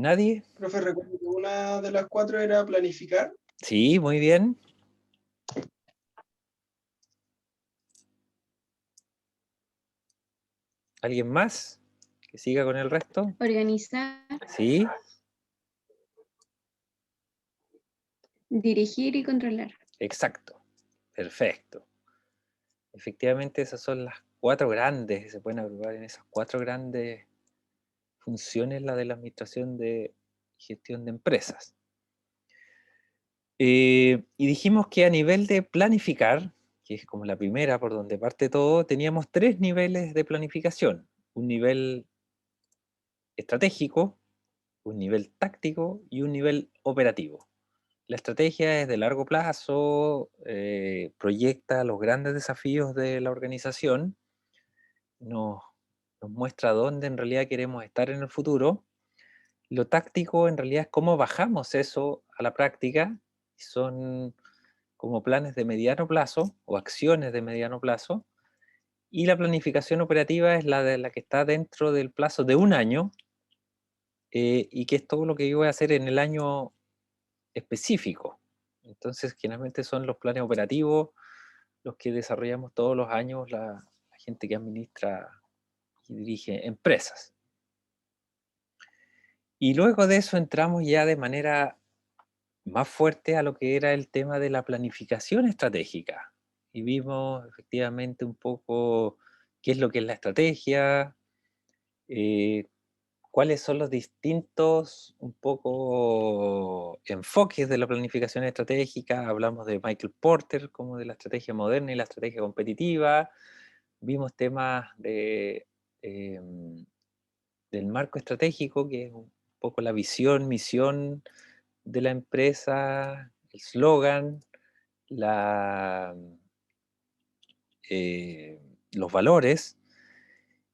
¿Nadie? Profe, recuerdo que una de las cuatro era planificar. Sí, muy bien. ¿Alguien más que siga con el resto? Organizar, Sí, dirigir y controlar. exacto. Perfecto. Efectivamente, esas son las cuatro grandes, se pueden agrupar en esas cuatro grandes funciones, la de la administración de gestión de empresas. Y dijimos que a nivel de planificar, que es como la primera por donde parte todo, teníamos tres niveles de planificación. Un nivel estratégico, un nivel táctico y un nivel operativo. La estrategia es de largo plazo, proyecta los grandes desafíos de la organización, nos, nos muestra dónde en realidad queremos estar en el futuro. Lo táctico en realidad es cómo bajamos eso a la práctica, son como planes de mediano plazo o acciones de mediano plazo, y la planificación operativa es la de la que está dentro del plazo de un año, y que es todo lo que yo voy a hacer en el año específico. Entonces, generalmente son los planes operativos los que desarrollamos todos los años la gente que administra y dirige empresas. Y luego de eso entramos ya de manera más fuerte a lo que era el tema de la planificación estratégica. Y vimos efectivamente un poco qué es lo que es la estrategia, eh, cuáles son los distintos un poco enfoques de la planificación estratégica. Hablamos de Michael Porter como de la estrategia moderna y la estrategia competitiva. Vimos temas del marco estratégico, que es un poco la visión, misión de la empresa, el slogan, la, eh, los valores,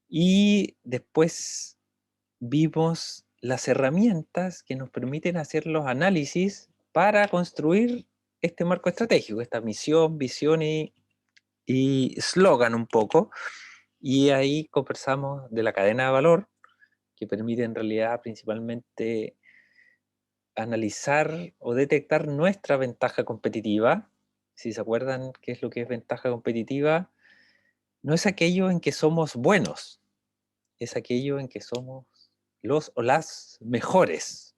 y después vimos las herramientas que nos permiten hacer los análisis para construir este marco estratégico, esta misión, visión y slogan un poco, y ahí conversamos de la cadena de valor, que permite en realidad principalmente analizar o detectar nuestra ventaja competitiva. Si se acuerdan qué es lo que es ventaja competitiva, no es aquello en que somos buenos, es aquello en que somos los o las mejores.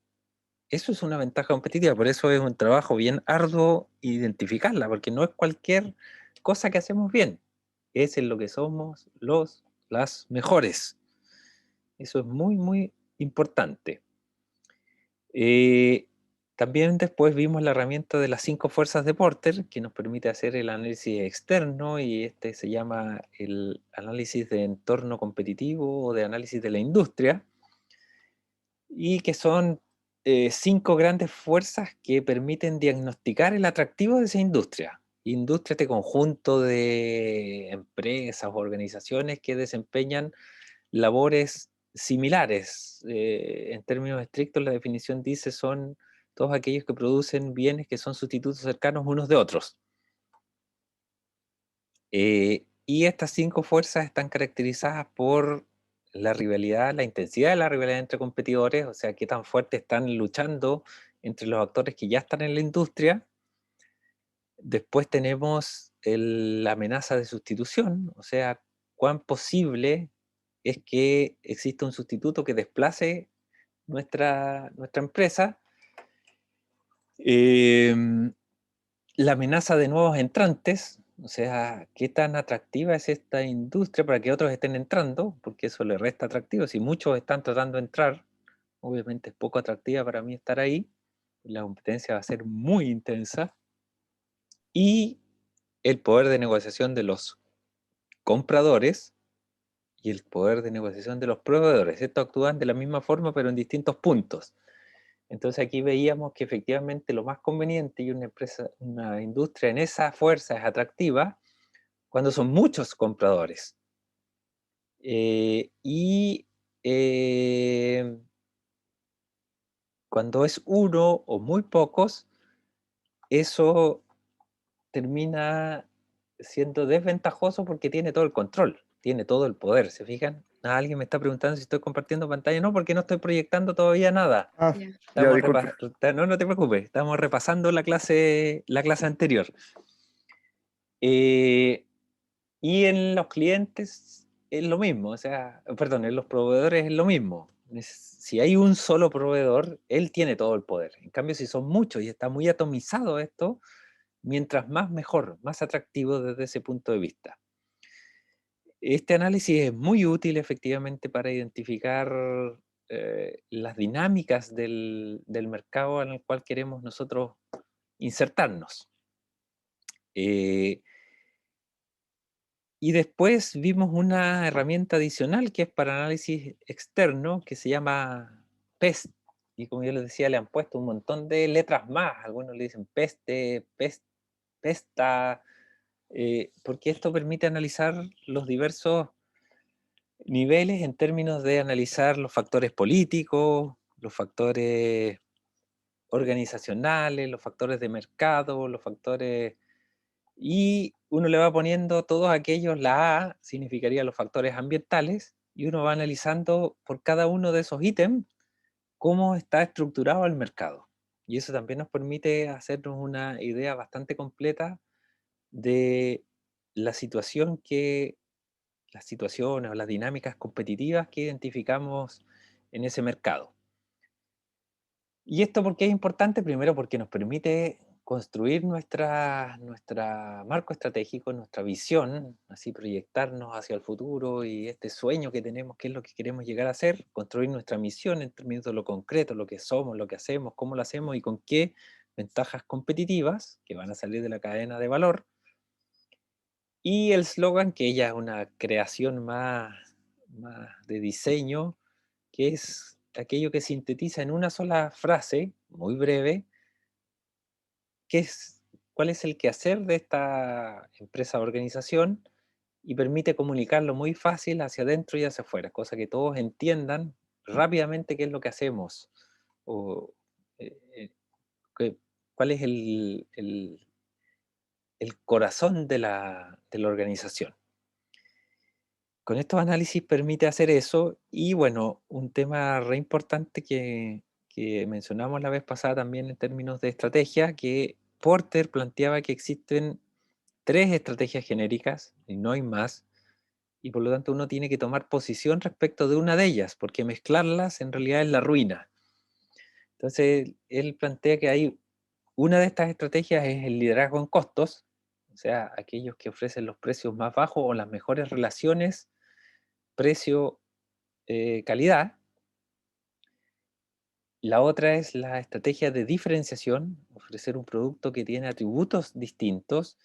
Eso es una ventaja competitiva, por eso es un trabajo bien arduo identificarla, porque no es cualquier cosa que hacemos bien, es en lo que somos los, las mejores. Eso es muy, muy importante. Eh, También después vimos la herramienta de las 5 fuerzas de Porter, que nos permite hacer el análisis externo, y este se llama el análisis de entorno competitivo o de análisis de la industria, y que son 5 grandes fuerzas que permiten diagnosticar el atractivo de esa industria. Industria, este conjunto de empresas o organizaciones que desempeñan labores similares. En términos estrictos, la definición dice son todos aquellos que producen bienes que son sustitutos cercanos unos de otros. Y estas 5 fuerzas están caracterizadas por la rivalidad, la intensidad de la rivalidad entre competidores, o sea, qué tan fuerte están luchando entre los actores que ya están en la industria. Después tenemos la amenaza de sustitución, o sea, cuán posible es que exista un sustituto que desplace nuestra empresa. La amenaza de nuevos entrantes, o sea, qué tan atractiva es esta industria para que otros estén entrando, porque eso le resta atractivo. Si muchos están tratando de entrar, obviamente es poco atractiva para mí estar ahí, la competencia va a ser muy intensa. Y el poder de negociación de los compradores y el poder de negociación de los proveedores. Estos actúan de la misma forma, pero en distintos puntos. Entonces aquí veíamos que efectivamente lo más conveniente y una empresa, una industria en esa fuerza es atractiva cuando son muchos compradores. Y cuando es uno o muy pocos, eso termina siendo desventajoso porque tiene todo el control. tiene todo el poder, ¿se fijan? Ah, alguien me está preguntando si estoy compartiendo pantalla. No, porque no estoy proyectando todavía nada. Ah, Ya. ya, Estamos disculpe. no, no te preocupes, estamos repasando la clase anterior. Y en los clientes es lo mismo, o sea, perdón, en los proveedores es lo mismo. Si hay un solo proveedor, él tiene todo el poder. En cambio, si son muchos y está muy atomizado esto, mientras más mejor, más atractivo desde ese punto de vista. Este análisis es muy útil efectivamente para identificar las dinámicas del mercado en el cual queremos nosotros insertarnos. Y después vimos una herramienta adicional que es para análisis externo que se llama PEST. Y como yo les decía, le han puesto un montón de letras más. Algunos le dicen PESTE, PESTA, porque esto permite analizar los diversos niveles en términos de analizar los factores políticos, los factores organizacionales, los factores de mercado, los factores... Y uno le va poniendo todos aquellos, la A significaría los factores ambientales, y uno va analizando por cada uno de esos ítems cómo está estructurado el mercado. Y eso también nos permite hacernos una idea bastante completa de la situación las situaciones o las dinámicas competitivas que identificamos en ese mercado. ¿Y esto por qué es importante? Primero porque nos permite construir nuestra marco estratégico, nuestra visión, así proyectarnos hacia el futuro y este sueño que tenemos, qué es lo que queremos llegar a ser, construir nuestra misión en términos de lo concreto, lo que somos, lo que hacemos, cómo lo hacemos y con qué ventajas competitivas que van a salir de la cadena de valor. Y el slogan, que ya es una creación más de diseño, que es aquello que sintetiza en una sola frase, muy breve, cuál es el quehacer de esta empresa o organización y permite comunicarlo muy fácil hacia adentro y hacia afuera, cosa que todos entiendan rápidamente qué es lo que hacemos o eh, eh, cuál es el corazón de la organización. Con estos análisis permite hacer eso y bueno, un tema re importante que mencionamos la vez pasada también en términos de estrategia, que Porter planteaba que existen 3 estrategias genéricas y no hay más, y por lo tanto uno tiene que tomar posición respecto de una de ellas, porque mezclarlas en realidad es la ruina. Entonces él plantea que hay una de estas estrategias es el liderazgo en costos, o sea, aquellos que ofrecen los precios más bajos o las mejores relaciones precio-calidad. La otra es la estrategia de diferenciación, ofrecer un producto que tiene atributos distintos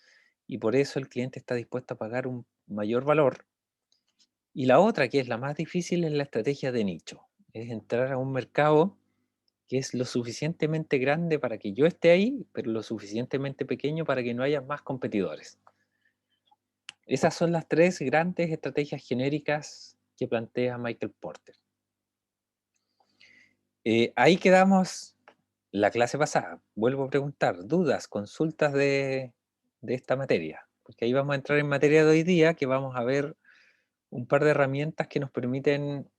y por eso el cliente está dispuesto a pagar un mayor valor. Y la otra, que es la más difícil, es la estrategia de nicho. Es entrar a un mercado que es lo suficientemente grande para que yo esté ahí, pero lo suficientemente pequeño para que no haya más competidores. Esas son las 3 grandes estrategias genéricas que plantea Michael Porter. Ahí quedamos la clase pasada. Vuelvo a preguntar, dudas, consultas de esta materia. Porque ahí vamos a entrar en materia de hoy día, que vamos a ver un par de herramientas que nos permiten,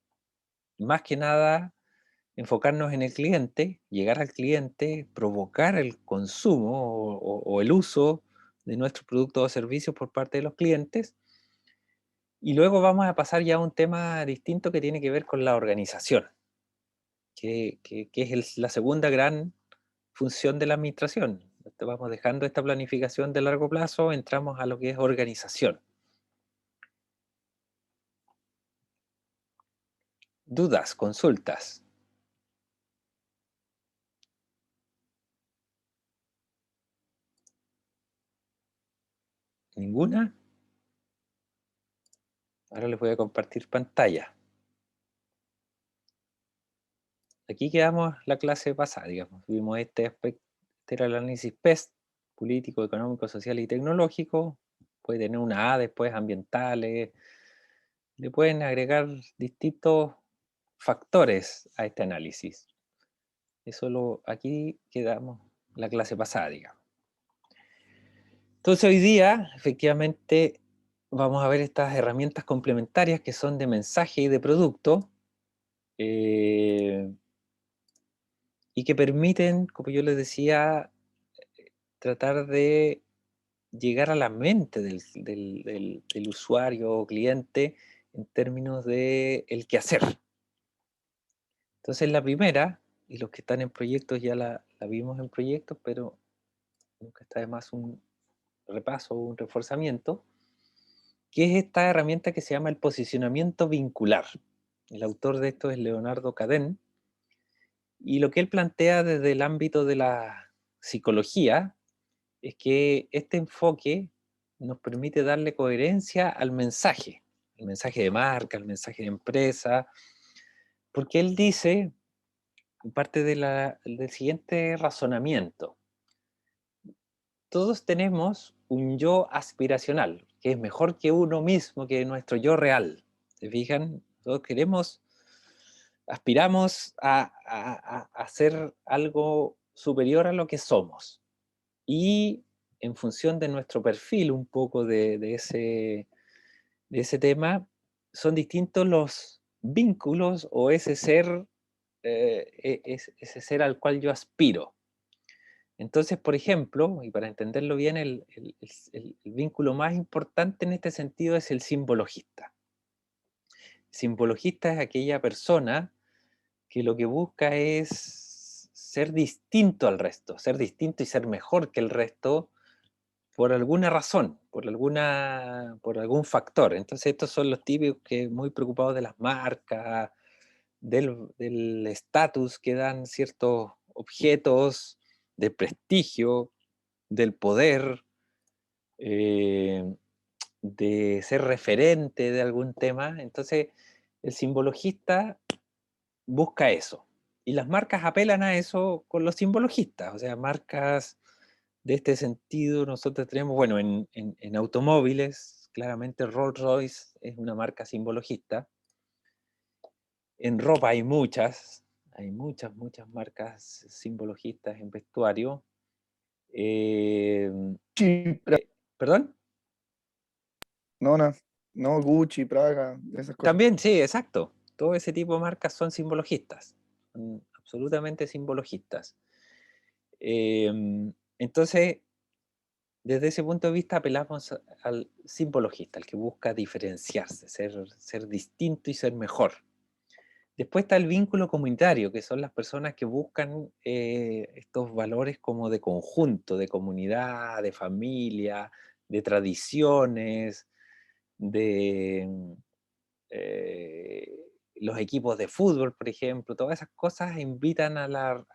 más que nada, enfocarnos en el cliente, llegar al cliente, provocar el consumo o el uso de nuestros productos o servicios por parte de los clientes. Y luego vamos a pasar ya a un tema distinto que tiene que ver con la organización, que es la segunda gran función de la administración. Vamos dejando esta planificación de largo plazo, entramos a lo que es organización. Dudas, consultas. ¿Ninguna? Ahora les voy a compartir pantalla. Aquí quedamos la clase pasada, digamos. Vimos este aspecto, este era el análisis PEST, político, económico, social y tecnológico. Puede tener una A después, ambientales. Le pueden agregar distintos factores a este análisis. Eso aquí quedamos la clase pasada, digamos. Entonces hoy día, efectivamente, vamos a ver estas herramientas complementarias que son de mensaje y de producto, eh, y que permiten, como yo les decía, tratar de llegar a la mente del usuario o cliente en términos de el quehacer. Entonces la primera, y los que están en proyectos ya la vimos en proyectos, pero nunca está de más un repaso o un reforzamiento, que es esta herramienta que se llama el posicionamiento vincular. El autor de esto es Leonardo Cadén, y lo que él plantea desde el ámbito de la psicología es que este enfoque nos permite darle coherencia al mensaje de marca, al mensaje de empresa, porque él dice, parte del siguiente razonamiento: todos tenemos un yo aspiracional, que es mejor que uno mismo, que nuestro yo real. ¿Se fijan? Todos aspiramos a hacer algo superior a lo que somos. Y en función de nuestro perfil, un poco de ese tema, son distintos los vínculos o ese ser, ese ser al cual yo aspiro. Entonces, por ejemplo, y para entenderlo bien, el vínculo más importante en este sentido es el simbologista. El simbologista es aquella persona que lo que busca es ser distinto al resto, ser distinto y ser mejor que el resto por alguna razón, por algún factor. Entonces estos son los típicos que muy preocupados de las marcas, del estatus que dan ciertos objetos, del prestigio, del poder, eh, de ser referente de algún tema. Entonces el simbologista busca eso. Y las marcas apelan a eso con los simbologistas, o sea, marcas de este sentido nosotros tenemos, bueno, en automóviles, claramente Rolls-Royce es una marca simbologista. En ropa hay muchas marcas simbologistas en vestuario. Eh, Gucci, ¿Perdón? no, no, no, Gucci, Praga, esas cosas. También, sí, exacto. Todo ese tipo de marcas son simbologistas, son absolutamente simbologistas. Entonces, desde ese punto de vista apelamos al simbologista, al que busca diferenciarse, ser distinto y ser mejor. Después está el vínculo comunitario, que son las personas que buscan estos valores como de conjunto, de comunidad, de familia, de tradiciones, de los equipos de fútbol, por ejemplo. Todas esas cosas invitan al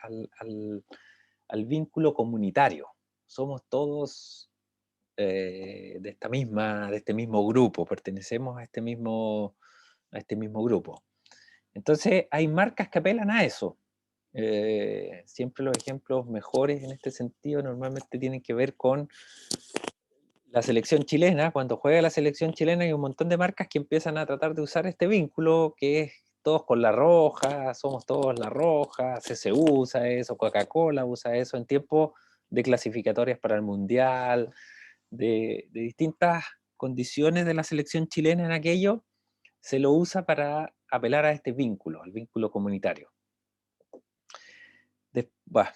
vínculo comunitario. Somos todos de este mismo grupo, pertenecemos a este mismo grupo. Entonces hay marcas que apelan a eso. Siempre los ejemplos mejores en este sentido normalmente tienen que ver con la selección chilena. Cuando juega la selección chilena hay un montón de marcas que empiezan a tratar de usar este vínculo, que es todos con la roja, somos todos la roja, CCU usa eso, Coca-Cola usa eso en tiempos de clasificatorias para el Mundial, de distintas condiciones de la selección chilena en aquello, se lo usa para apelar a este vínculo, al vínculo comunitario.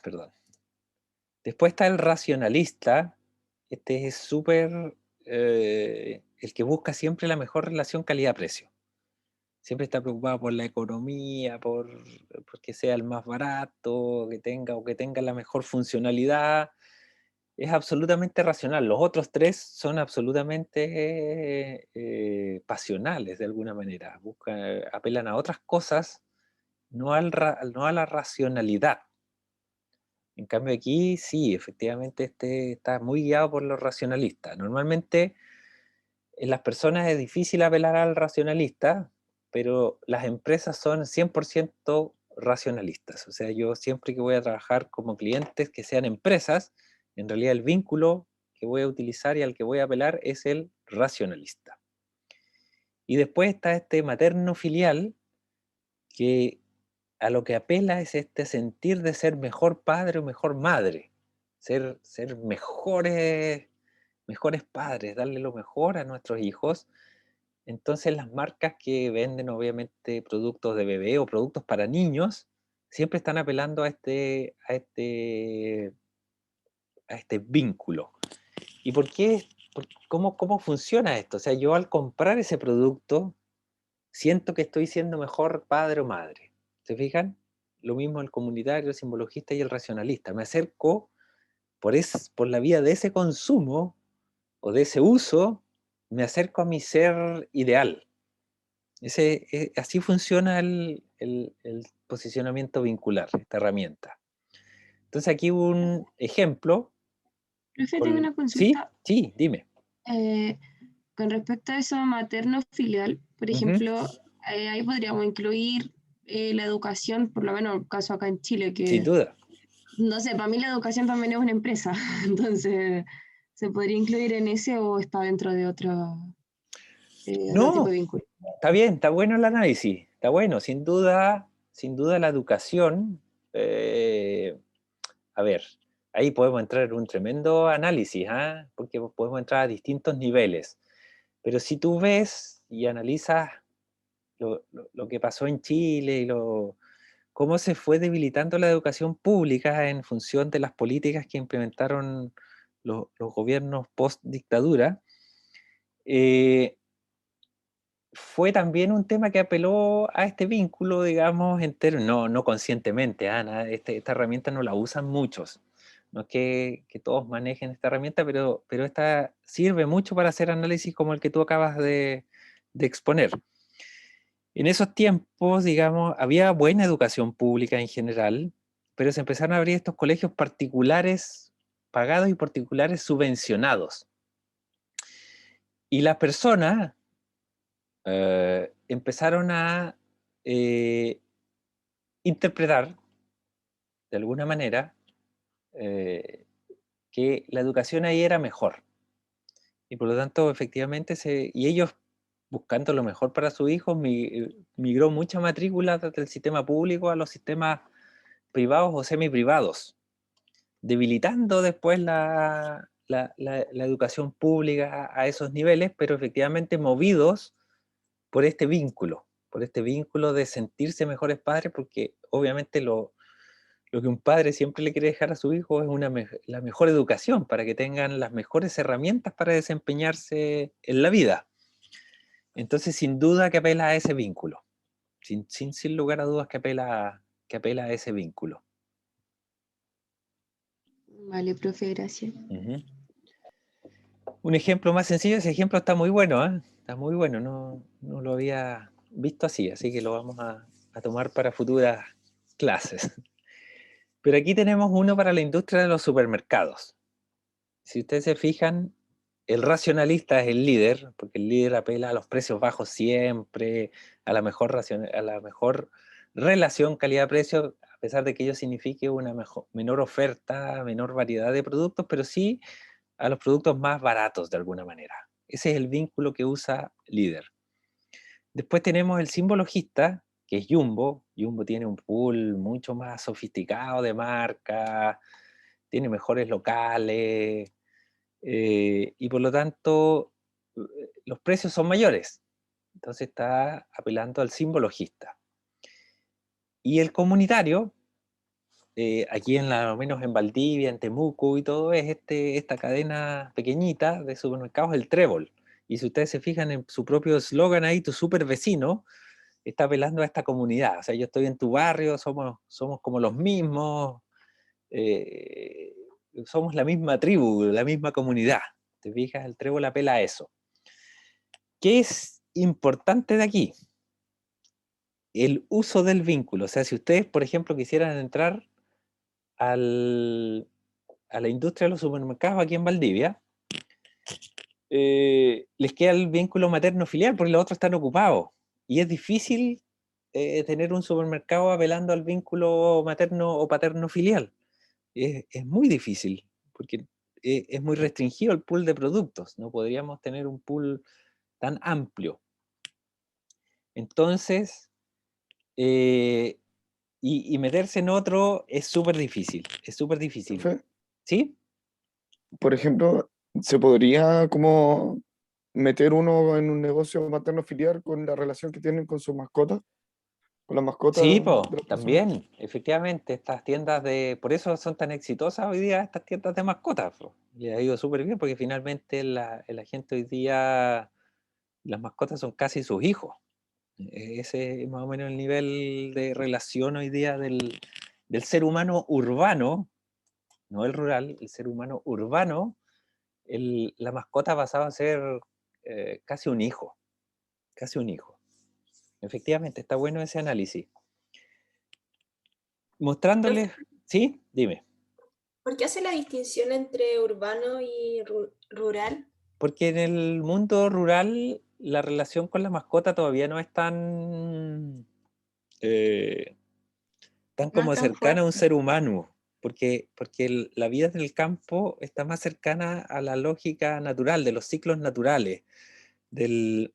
Perdón. Después está el racionalista. Este es súper, el que busca siempre la mejor relación calidad-precio. Siempre está preocupado por la economía, por que sea el más barato, que tenga la mejor funcionalidad. Es absolutamente racional. Los otros tres son absolutamente pasionales de alguna manera. Apelan a otras cosas, no a la racionalidad. En cambio aquí sí, efectivamente este está muy guiado por los racionalistas. Normalmente en las personas es difícil apelar al racionalista, pero las empresas son 100% racionalistas. O sea, yo siempre que voy a trabajar como clientes que sean empresas, en realidad el vínculo que voy a utilizar y al que voy a apelar es el racionalista. Y después está este materno filial, que a lo que apela es este sentir de ser mejor padre o mejor madre, ser mejores mejores padres, darle lo mejor a nuestros hijos. Entonces las marcas que venden obviamente productos de bebé o productos para niños siempre están apelando a este vínculo. ¿Y por qué? ¿Cómo funciona esto? O sea, yo al comprar ese producto siento que estoy siendo mejor padre o madre. ¿Se fijan? Lo mismo el comunitario, el simbologista y el racionalista. Me acerco por la vía de ese consumo o de ese uso, me acerco a mi ser ideal. Así funciona el posicionamiento vincular, esta herramienta. Entonces aquí un ejemplo. Profe, tengo una ¿Sí? consulta. Sí, dime. Con respecto a eso materno-filial, por ejemplo, ahí podríamos incluir la educación, por lo menos el caso acá en Chile, Sin que, duda. no sé, para mí la educación también es una empresa, entonces, ¿se podría incluir en ese o está dentro de otro tipo No, de vínculo? está bien, está bueno el análisis, está bueno, sin duda la educación, a ver, ahí podemos entrar en un tremendo análisis, porque podemos entrar a distintos niveles, pero si tú ves y analizas lo que pasó en Chile y cómo se fue debilitando la educación pública en función de las políticas que implementaron los gobiernos post-dictadura, fue también un tema que apeló a este vínculo, digamos, no conscientemente, esta herramienta no la usan muchos. No es que todos manejen esta herramienta, pero esta sirve mucho para hacer análisis como el que tú acabas de exponer. En esos tiempos, digamos, había buena educación pública en general, pero se empezaron a abrir estos colegios particulares pagados y particulares subvencionados. Y las personas empezaron a interpretar, de alguna manera, que la educación ahí era mejor. Y por lo tanto, efectivamente, y ellos, buscando lo mejor para sus hijos, migró mucha matrícula del sistema público a los sistemas privados o semiprivados, debilitando después la educación pública a esos niveles, pero efectivamente movidos por este vínculo de sentirse mejores padres, porque obviamente lo que un padre siempre le quiere dejar a su hijo es la mejor educación, para que tengan las mejores herramientas para desempeñarse en la vida. Entonces, sin duda que apela a ese vínculo, sin lugar a dudas que apela a ese vínculo. Vale, profe, gracias. Un ejemplo más sencillo, ese ejemplo está muy bueno, está muy bueno, no lo había visto así que lo vamos a tomar para futuras clases. Pero aquí tenemos uno para la industria de los supermercados. Si ustedes se fijan, el racionalista es el líder, porque el líder apela a los precios bajos siempre, a la mejor relación calidad-precio, a pesar de que ello signifique una menor oferta, menor variedad de productos, pero sí a los productos más baratos de alguna manera. Ese es el vínculo que usa líder. Después tenemos el simbologista, que es Jumbo. Jumbo tiene un pool mucho más sofisticado de marcas, tiene mejores locales, y por lo tanto los precios son mayores. Entonces está apelando al simbologista. Y el comunitario, aquí al menos en Valdivia, en Temuco y todo, es esta cadena pequeñita de supermercados, el Trébol. Y si ustedes se fijan en su propio eslogan ahí, tu super vecino, está apelando a esta comunidad. O sea, yo estoy en tu barrio, somos como los mismos, somos la misma tribu, la misma comunidad. ¿Te fijas? El Trébol apela a eso. ¿Qué es importante de aquí? El uso del vínculo. O sea, si ustedes, por ejemplo, quisieran entrar a la industria de los supermercados aquí en Valdivia, les queda el vínculo materno-filial porque los otros están ocupados. Y es difícil tener un supermercado apelando al vínculo materno o paterno-filial. Es muy difícil, porque es muy restringido el pool de productos. No podríamos tener un pool tan amplio. Entonces, y meterse en otro es súper difícil. Es súper difícil. Profe, ¿Sí? por ejemplo, ¿Se podría como meter uno en un negocio materno filial con la relación que tienen con sus mascotas? Con las mascotas Sí, de pues, las personas. también, efectivamente, estas tiendas por eso son tan exitosas hoy día estas tiendas de mascotas, po. Y ha ido súper bien porque finalmente la gente hoy día, las mascotas son casi sus hijos. Ese es más o menos el nivel de relación hoy día del ser humano urbano, no el rural, el ser humano urbano, la mascota pasaba a ser casi un hijo, casi un hijo. Efectivamente, está bueno ese análisis. Mostrándoles, ¿sí? Dime. ¿Por qué hace la distinción entre urbano y rural? Porque en el mundo rural la relación con la mascota todavía no es tan, tan No como es tan cercana a un fuerte. ser humano, porque la vida en el campo está más cercana a la lógica natural, de los ciclos naturales, del,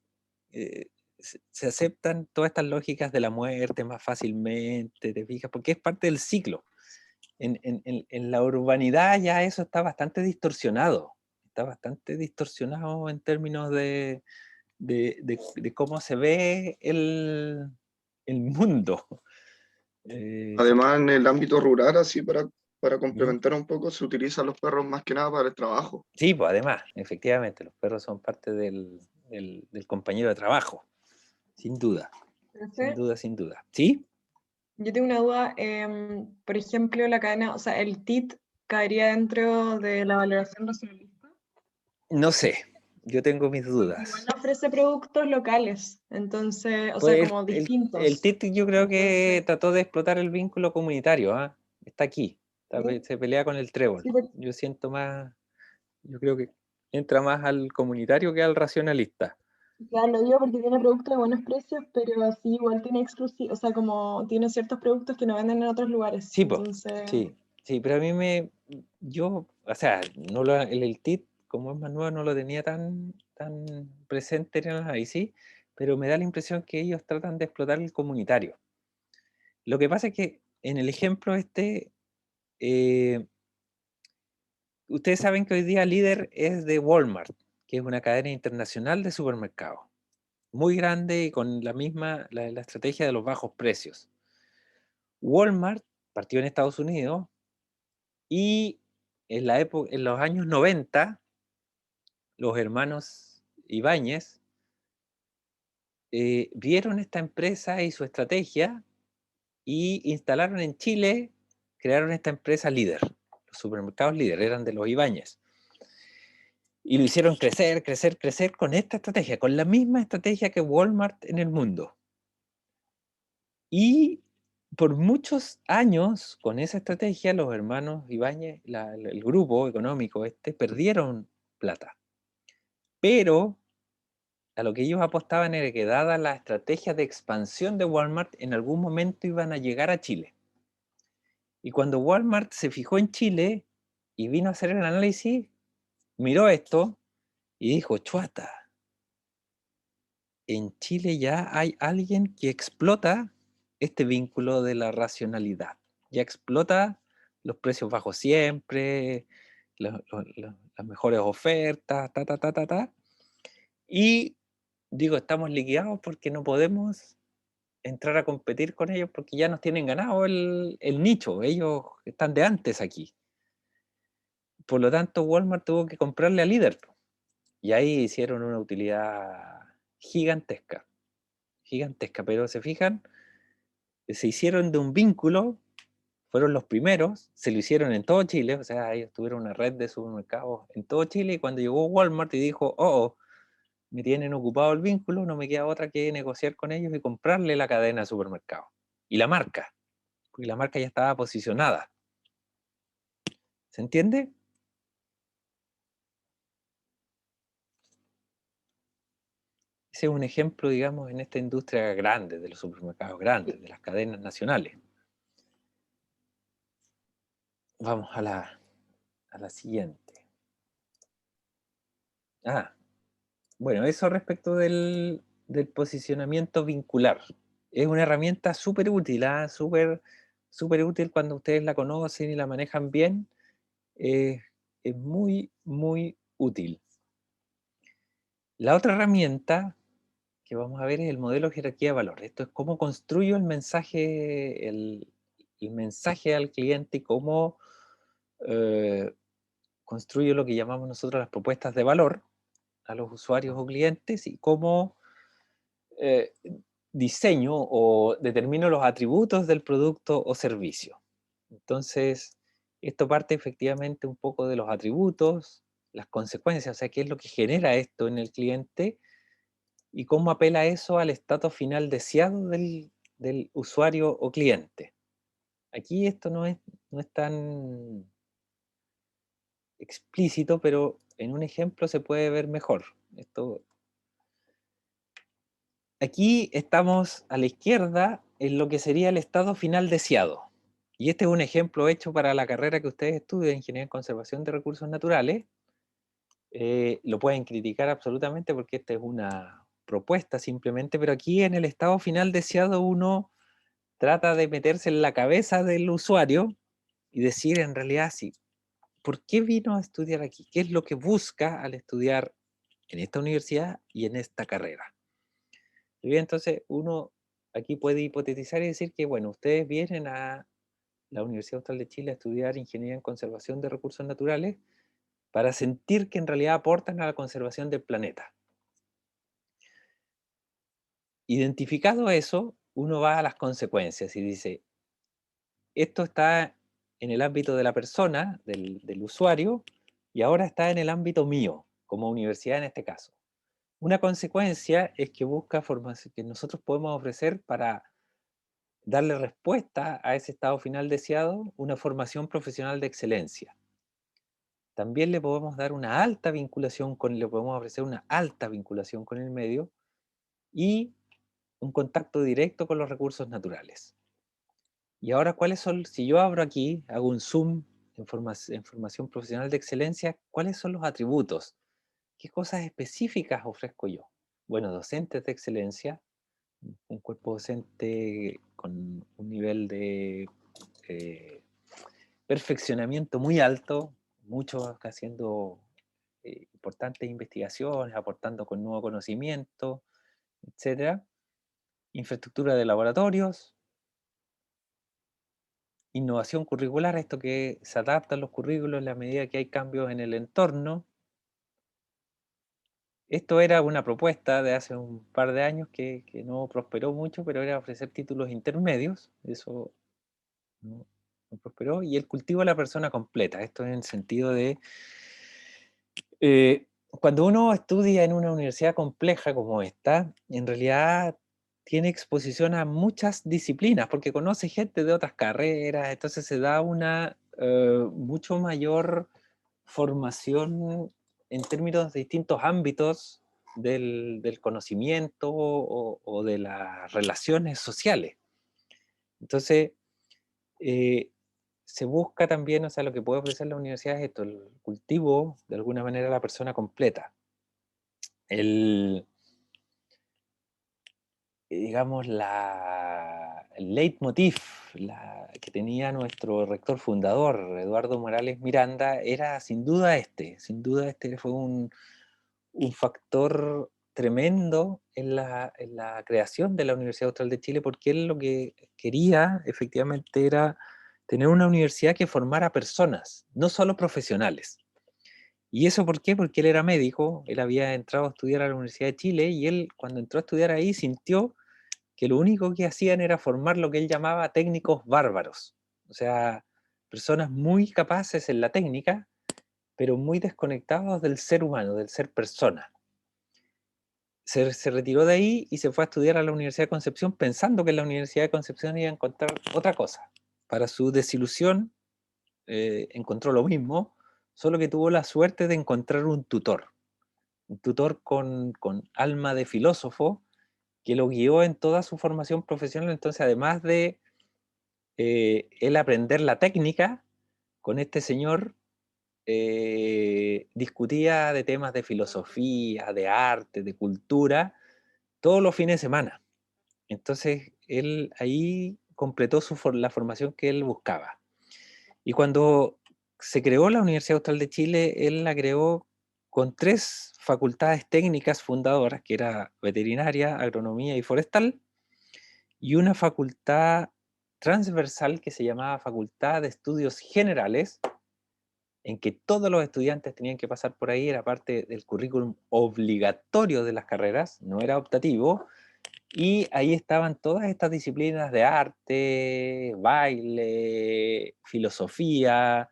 se aceptan todas estas lógicas de la muerte más fácilmente, ¿te fijas? Porque es parte del ciclo. En la urbanidad ya eso está bastante distorsionado en términos de cómo se ve el mundo. Además, en el ámbito rural, así para ¿Mm? complementar un poco, se utilizan los perros más que nada para el trabajo. Sí, pues además, efectivamente, los perros son parte del compañero de trabajo, sin duda, sin Profe, duda, sin duda. ¿Sí? yo tengo una duda. Por ejemplo, la cadena, o sea, el TIT caería dentro de la valoración racionalista. No sé, yo tengo mis Porque igual dudas. ofrece productos locales, entonces, o sea, Pues como el distintos. TIT yo creo que Entonces, trató de explotar el vínculo comunitario, ¿ah? Está aquí, sí, se pelea con el trébol. sí, porque, Yo siento más, yo creo que entra más al comunitario que al racionalista. claro, lo digo porque tiene productos de buenos precios, pero así igual tiene exclusivo, o sea, como tiene ciertos productos que no venden en otros lugares. Sí, pues, Entonces, sí, pero a mí o sea, el TIT, como es más nuevo, no lo tenía tan presente en el análisis, pero me da la impresión que ellos tratan de explotar el comunitario. Lo que pasa es que en el ejemplo eh, ustedes saben que hoy día líder es de Walmart, que es una cadena internacional de supermercados, muy grande y con la estrategia de los bajos precios. Walmart partió en Estados Unidos y en los años 90, los hermanos Ibáñez vieron esta empresa y su estrategia y instalaron en Chile, crearon esta empresa líder. Los supermercados líder eran de los Ibáñez. Y lo hicieron crecer, crecer, crecer con esta estrategia, con la misma estrategia que Walmart en el mundo. Y por muchos años, con esa estrategia, los hermanos Ibáñez, el grupo económico perdieron plata. Pero a lo que ellos apostaban era que dada la estrategia de expansión de Walmart, en algún momento iban a llegar a Chile. Y cuando Walmart se fijó en Chile y vino a hacer el análisis, miró esto y dijo, chuata, en Chile ya hay alguien que explota este vínculo de la racionalidad. Ya explota los precios bajos siempre, las mejores ofertas, Y digo, estamos liquidados porque no podemos entrar a competir con ellos porque ya nos tienen ganado el nicho. Ellos están de antes aquí. Por lo tanto, Walmart tuvo que comprarle a Líder. Y ahí hicieron una utilidad gigantesca. Gigantesca, pero se fijan, se hicieron de un vínculo, fueron los primeros, se lo hicieron en todo Chile, o sea, ellos tuvieron una red de supermercados en todo Chile y cuando llegó Walmart y dijo, me tienen ocupado el vínculo, no me queda otra que negociar con ellos y comprarle la cadena de supermercados. Y la marca, porque la marca ya estaba posicionada. ¿Se entiende? Ese es un ejemplo, digamos, en esta industria grande, de los supermercados grandes, de las cadenas nacionales. Vamos a la siguiente. Bueno, eso respecto del posicionamiento vincular. Es una herramienta súper útil, súper útil cuando ustedes la conocen y la manejan bien. Es muy, muy útil. La otra herramienta que vamos a ver es el modelo de jerarquía de valor. Esto es cómo construyo el mensaje al cliente y cómo construyo lo que llamamos nosotros las propuestas de valor a los usuarios o clientes y cómo diseño o determino los atributos del producto o servicio. Entonces, esto parte efectivamente un poco de los atributos, las consecuencias, o sea, qué es lo que genera esto en el cliente y cómo apela eso al estatus final deseado del usuario o cliente. Aquí esto no es tan explícito, pero en un ejemplo se puede ver mejor. Aquí estamos a la izquierda en lo que sería el estado final deseado. Y este es un ejemplo hecho para la carrera que ustedes estudian, Ingeniería en Conservación de Recursos Naturales. Lo pueden criticar absolutamente porque esta es una propuesta simplemente, pero aquí en el estado final deseado uno trata de meterse en la cabeza del usuario y decir en realidad sí, ¿por qué vino a estudiar aquí? ¿Qué es lo que busca al estudiar en esta universidad y en esta carrera? Y bien, entonces uno aquí puede hipotetizar y decir que, bueno, ustedes vienen a la Universidad Austral de Chile a estudiar Ingeniería en Conservación de Recursos Naturales para sentir que en realidad aportan a la conservación del planeta. Identificado eso, uno va a las consecuencias y dice, esto está en el ámbito de la persona, del usuario, y ahora está en el ámbito mío, como universidad en este caso. Una consecuencia es que busca formación que nosotros podemos ofrecer para darle respuesta a ese estado final deseado, una formación profesional de excelencia. También le podemos dar una alta vinculación le podemos ofrecer una alta vinculación con el medio y un contacto directo con los recursos naturales. Y ahora, ¿cuáles son? Si yo abro aquí, hago un zoom en formación profesional de excelencia, ¿cuáles son los atributos? ¿Qué cosas específicas ofrezco yo? Bueno, docentes de excelencia, un cuerpo docente con un nivel de perfeccionamiento muy alto, muchos haciendo importantes investigaciones, aportando con nuevo conocimiento, etc. Infraestructura de laboratorios, innovación curricular, esto que se adaptan los currículos en la medida que hay cambios en el entorno. Esto era una propuesta de hace un par de años que no prosperó mucho, pero era ofrecer títulos intermedios, eso no prosperó, y el cultivo de la persona completa, esto en el sentido de cuando uno estudia en una universidad compleja como esta, en realidad tiene exposición a muchas disciplinas, porque conoce gente de otras carreras, entonces se da una mucho mayor formación en términos de distintos ámbitos del conocimiento o de las relaciones sociales. Entonces, se busca también, o sea, lo que puede ofrecer la universidad es esto, el cultivo, de alguna manera, la persona completa. Digamos, el leitmotiv que tenía nuestro rector fundador, Eduardo Morales Miranda, era sin duda sin duda este fue un factor tremendo en la creación de la Universidad Austral de Chile, porque él lo que quería efectivamente era tener una universidad que formara personas, no solo profesionales. ¿Y eso por qué? Porque él era médico, él había entrado a estudiar a la Universidad de Chile y él cuando entró a estudiar ahí sintió que lo único que hacían era formar lo que él llamaba técnicos bárbaros, o sea, personas muy capaces en la técnica, pero muy desconectados del ser humano, del ser persona. Se retiró de ahí y se fue a estudiar a la Universidad de Concepción pensando que en la Universidad de Concepción iba a encontrar otra cosa. Para su desilusión, encontró lo mismo, solo que tuvo la suerte de encontrar un tutor con alma de filósofo, que lo guió en toda su formación profesional. Entonces, además de él aprender la técnica, con este señor discutía de temas de filosofía, de arte, de cultura, todos los fines de semana. Entonces, él ahí completó la formación que él buscaba. Y cuando se creó la Universidad Austral de Chile, él la creó con 3 facultades técnicas fundadoras, que era veterinaria, agronomía y forestal, y una facultad transversal que se llamaba Facultad de Estudios Generales, en que todos los estudiantes tenían que pasar por ahí, era parte del currículum obligatorio de las carreras, no era optativo, y ahí estaban todas estas disciplinas de arte, baile, filosofía,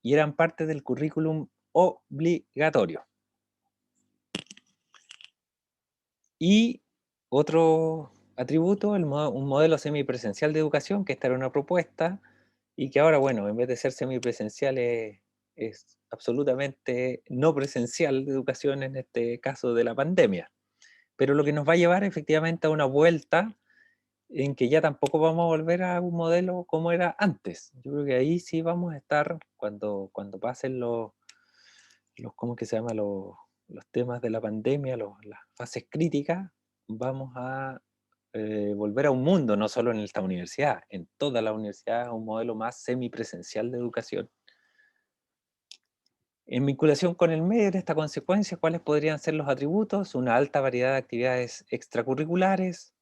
y eran parte del currículum obligatorio. Y otro atributo, un modelo semipresencial de educación, que esta era una propuesta, y que ahora, bueno, en vez de ser semipresencial es absolutamente no presencial de educación en este caso de la pandemia. Pero lo que nos va a llevar efectivamente a una vuelta en que ya tampoco vamos a volver a un modelo como era antes. Yo creo que ahí sí vamos a estar, cuando pasen ¿cómo que se llama? Los temas de la pandemia, las fases críticas, vamos a volver a un mundo, no solo en esta universidad, en toda la universidad, un modelo más semipresencial de educación. En vinculación con el medio, de esta consecuencia, ¿cuáles podrían ser los atributos? Una alta variedad de actividades extracurriculares,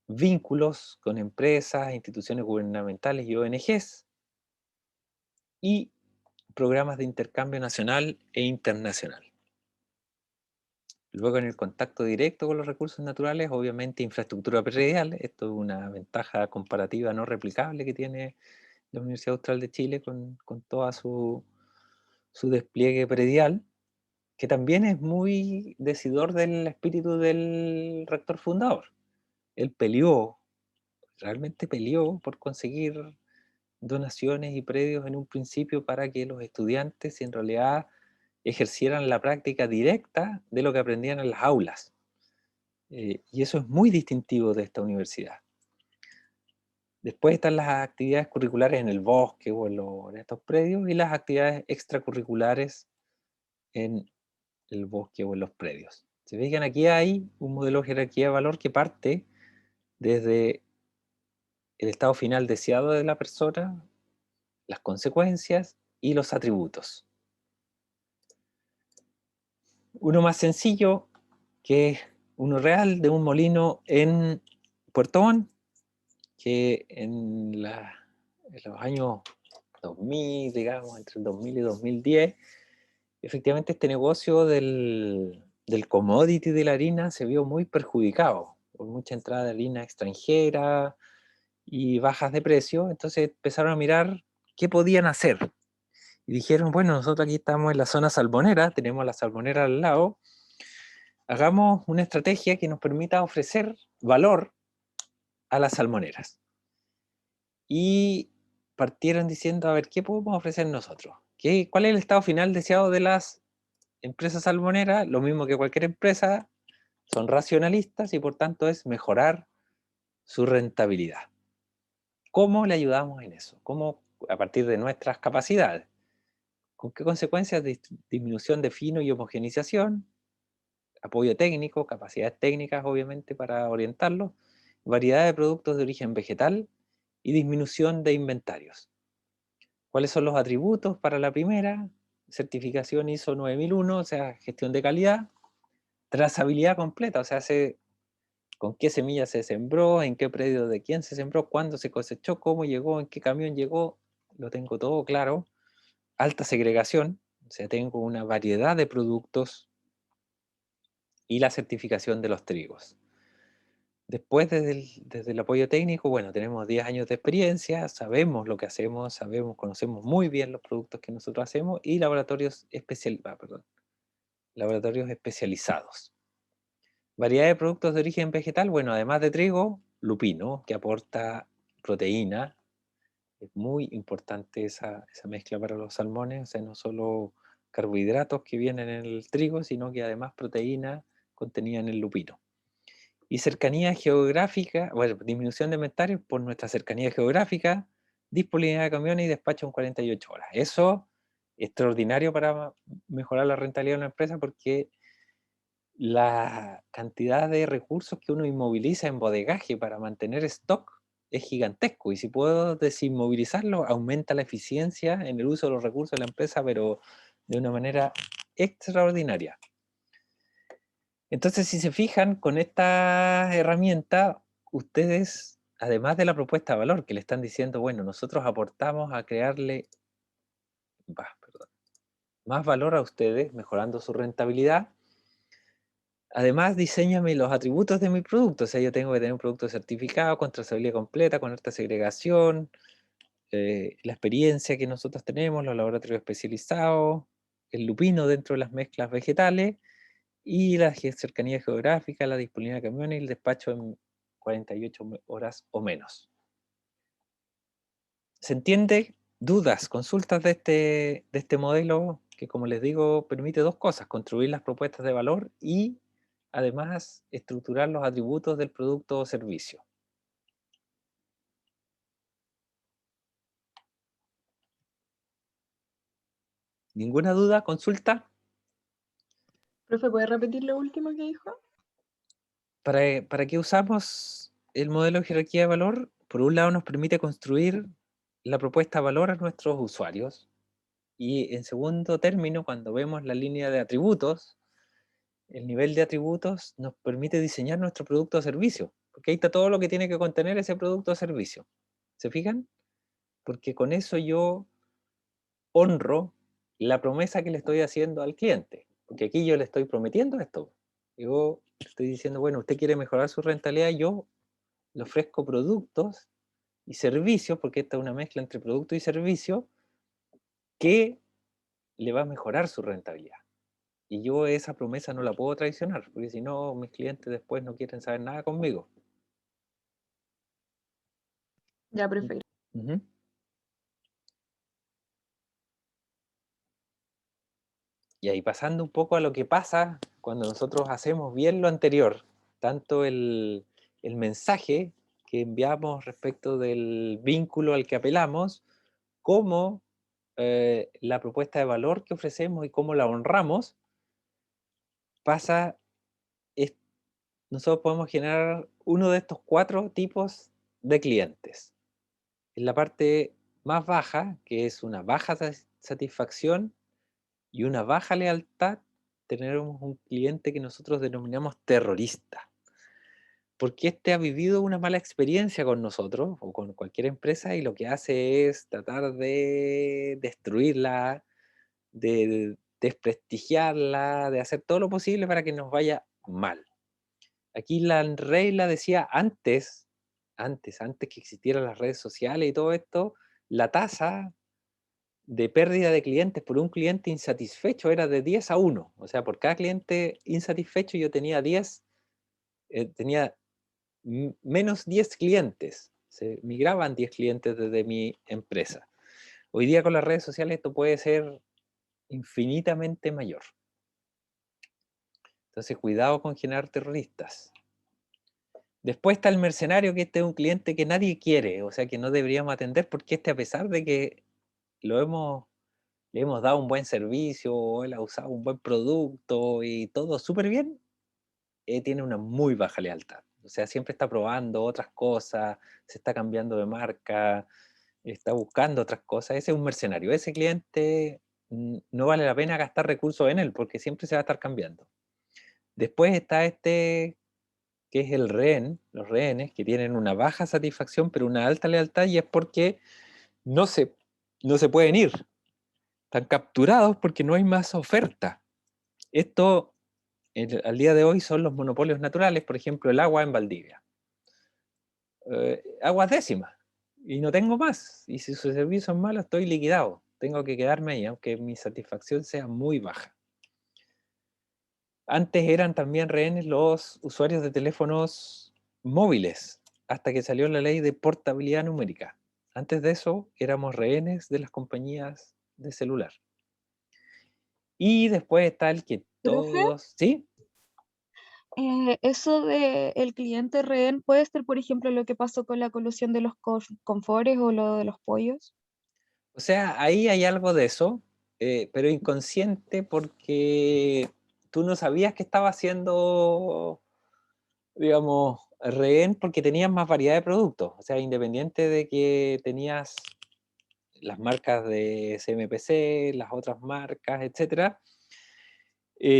vínculos con empresas, instituciones gubernamentales y ONGs, y programas de intercambio nacional e internacional. Luego, en el contacto directo con los recursos naturales, obviamente infraestructura predial. Esto es una ventaja comparativa no replicable que tiene la Universidad Austral de Chile con toda su despliegue predial, que también es muy decidor del espíritu del rector fundador. Él realmente peleó por conseguir donaciones y predios en un principio para que los estudiantes en realidad ejercieran la práctica directa de lo que aprendían en las aulas. Y eso es muy distintivo de esta universidad. Después están las actividades curriculares en el bosque o en estos predios, y las actividades extracurriculares en el bosque o en los predios. Se fijan, aquí hay un modelo de jerarquía de valor que parte desde el estado final deseado de la persona, las consecuencias y los atributos. Uno más sencillo, que es uno real, de un molino en Puerto Montt, que en los años 2000, digamos, entre el 2000 y 2010, efectivamente este negocio del commodity de la harina se vio muy perjudicado por mucha entrada de harina extranjera y bajas de precio. Entonces empezaron a mirar qué podían hacer. Y dijeron, bueno, nosotros aquí estamos en la zona salmonera, tenemos la salmonera al lado, hagamos una estrategia que nos permita ofrecer valor a las salmoneras. Y partieron diciendo, a ver, ¿qué podemos ofrecer nosotros? ¿Cuál es el estado final deseado de las empresas salmoneras? Lo mismo que cualquier empresa, son racionalistas y por tanto es mejorar su rentabilidad. ¿Cómo le ayudamos en eso? ¿Cómo? A partir de nuestras capacidades. ¿Con qué consecuencias? Disminución de fino y homogenización, apoyo técnico, capacidades técnicas obviamente para orientarlos, variedad de productos de origen vegetal y disminución de inventarios. ¿Cuáles son los atributos para la primera? Certificación ISO 9001, o sea, gestión de calidad, trazabilidad completa, o sea, con qué semilla se sembró, en qué predio de quién se sembró, cuándo se cosechó, cómo llegó, en qué camión llegó, lo tengo todo claro. Alta segregación, o sea, tengo una variedad de productos, y la certificación de los trigos. Después, desde el apoyo técnico, bueno, tenemos 10 años de experiencia, sabemos lo que hacemos, conocemos muy bien los productos que nosotros hacemos, y laboratorios especializados. Variedad de productos de origen vegetal, bueno, además de trigo, lupino, que aporta proteína. Es muy importante esa mezcla para los salmones, o sea, no solo carbohidratos que vienen en el trigo, sino que además proteína contenida en el lupino. Y cercanía geográfica, bueno, disminución de inventarios por nuestra cercanía geográfica, disponibilidad de camiones y despacho en 48 horas. Eso es extraordinario para mejorar la rentabilidad de una empresa, porque la cantidad de recursos que uno inmoviliza en bodegaje para mantener stock es gigantesco, y si puedo desinmovilizarlo, aumenta la eficiencia en el uso de los recursos de la empresa, pero de una manera extraordinaria. Entonces, si se fijan, con esta herramienta, ustedes, además de la propuesta de valor, que le están diciendo, bueno, nosotros aportamos a crearle más valor a ustedes, mejorando su rentabilidad. Además, diséñame los atributos de mi producto. O sea, yo tengo que tener un producto certificado, con trazabilidad completa, con alta segregación, la experiencia que nosotros tenemos, los laboratorios especializados, el lupino dentro de las mezclas vegetales, y la cercanía geográfica, la disponibilidad de camiones y el despacho en 48 horas o menos. ¿Se entiende? ¿Dudas, consultas de este modelo que, como les digo, permite dos cosas: construir las propuestas de valor y, además, estructurar los atributos del producto o servicio? ¿Ninguna duda? ¿Consulta? Profe, ¿puede repetir lo último que dijo? ¿Para qué usamos el modelo de jerarquía de valor? Por un lado, nos permite construir la propuesta de valor a nuestros usuarios. Y en segundo término, cuando vemos la línea de atributos, el nivel de atributos nos permite diseñar nuestro producto o servicio, porque ahí está todo lo que tiene que contener ese producto o servicio. ¿Se fijan? Porque con eso yo honro la promesa que le estoy haciendo al cliente, porque aquí yo le estoy prometiendo esto. Yo estoy diciendo, bueno, usted quiere mejorar su rentabilidad, yo le ofrezco productos y servicios, porque esta es una mezcla entre producto y servicio, que le va a mejorar su rentabilidad. Y yo esa promesa no la puedo traicionar, porque si no, mis clientes después no quieren saber nada conmigo. Ya, profe. Ujú. Y ahí pasando un poco a lo que pasa cuando nosotros hacemos bien lo anterior, tanto el mensaje que enviamos respecto del vínculo al que apelamos, como la propuesta de valor que ofrecemos y cómo la honramos, pasa, nosotros podemos generar uno de estos 4 tipos de clientes. En la parte más baja, que es una baja satisfacción y una baja lealtad, tenemos un cliente que nosotros denominamos terrorista, porque este ha vivido una mala experiencia con nosotros o con cualquier empresa, y lo que hace es tratar de destruirla, de desprestigiarla, de hacer todo lo posible para que nos vaya mal. Aquí la regla decía antes que existieran las redes sociales y todo esto, la tasa de pérdida de clientes por un cliente insatisfecho era de 10 a 1. O sea, por cada cliente insatisfecho yo tenía menos 10 clientes. Se migraban 10 clientes desde mi empresa. Hoy día con las redes sociales esto puede ser infinitamente mayor. Entonces, cuidado con generar terroristas. Después está el mercenario, que este es un cliente que nadie quiere, o sea, que no deberíamos atender, porque a pesar de que le hemos dado un buen servicio, él ha usado un buen producto y todo súper bien, tiene una muy baja lealtad. O sea, siempre está probando otras cosas, se está cambiando de marca, está buscando otras cosas. Ese es un mercenario. Ese cliente no vale la pena gastar recursos en él, porque siempre se va a estar cambiando. Después está este, que es el rehén, los rehenes, que tienen una baja satisfacción pero una alta lealtad, y es porque no se pueden ir. Están capturados porque no hay más oferta. Esto, al día de hoy, son los monopolios naturales, por ejemplo, el agua en Valdivia. Aguas décimas, y no tengo más. Y si su servicio es malo, estoy liquidado. Tengo que quedarme ahí, aunque mi satisfacción sea muy baja. Antes eran también rehenes los usuarios de teléfonos móviles, hasta que salió la ley de portabilidad numérica. Antes de eso, éramos rehenes de las compañías de celular. Y después está el que ¿Profe? todos... ¿Sí? Eso de el cliente rehén puede ser, por ejemplo, lo que pasó con la colusión de los confores o lo de los pollos. O sea, ahí hay algo de eso, pero inconsciente, porque tú no sabías que estaba haciendo, digamos, rehén, porque tenías más variedad de productos. O sea, independiente de que tenías las marcas de CMPC, las otras marcas, etcétera,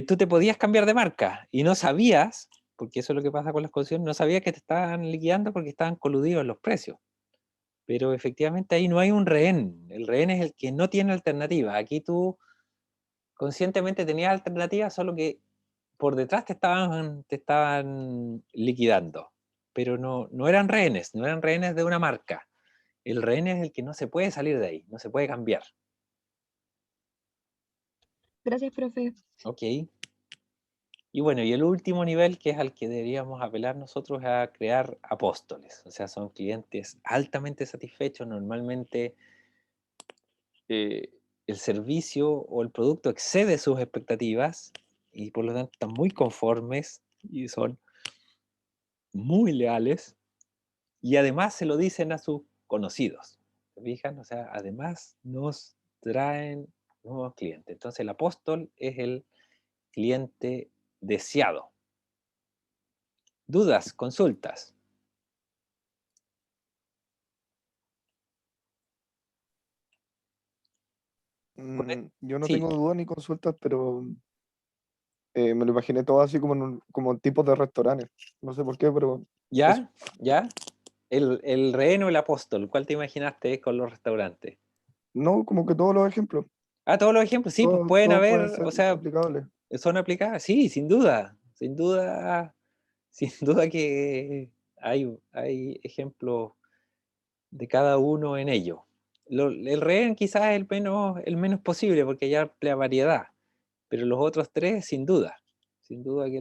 tú te podías cambiar de marca y no sabías, porque eso es lo que pasa con las concesiones, no sabías que te estaban liquidando porque estaban coludidos en los precios. Pero efectivamente ahí no hay un rehén. El rehén es el que no tiene alternativa. Aquí tú conscientemente tenías alternativa, solo que por detrás te estaban liquidando. Pero no eran rehenes de una marca. El rehén es el que no se puede salir de ahí, no se puede cambiar. Gracias, profe. Ok. Y bueno, y el último nivel, que es al que deberíamos apelar nosotros, es a crear apóstoles. O sea, son clientes altamente satisfechos. Normalmente el servicio o el producto excede sus expectativas y por lo tanto están muy conformes y son muy leales. Y además se lo dicen a sus conocidos. ¿Se fijan? O sea, además nos traen nuevos clientes. Entonces el apóstol es el cliente deseado. ¿Dudas? ¿Consultas? Yo no Sí. tengo dudas ni consultas, pero me lo imaginé todo así como, como tipos de restaurantes. No sé por qué, pero eso. ¿Ya? ¿Ya? El rehén o el apóstol, ¿cuál te imaginaste con los restaurantes? No, como que todos los ejemplos, Ah, todos los ejemplos, sí, pues pueden todos pueden haber, ser o sea, aplicables. son aplicadas, sí, sin duda, sin duda, sin duda que hay ejemplos de cada uno en ello. El rehén quizás es el menos posible porque hay amplia variedad, pero los otros tres, sin duda que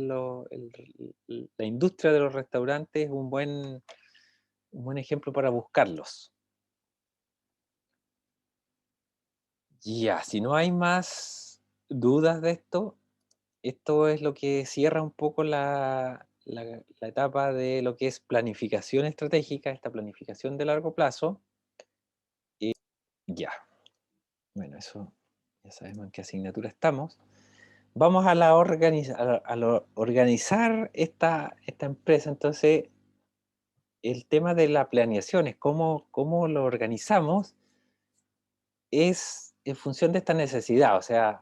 la industria de los restaurantes es un buen ejemplo para buscarlos. Ya, si no hay más dudas de esto es lo que cierra un poco la etapa de lo que es planificación estratégica, esta planificación de largo plazo. Y ya, bueno, eso ya sabemos en qué asignatura estamos. Vamos a organizar esta empresa. Entonces, el tema de la planeación es cómo lo organizamos, es en función de esta necesidad, o sea,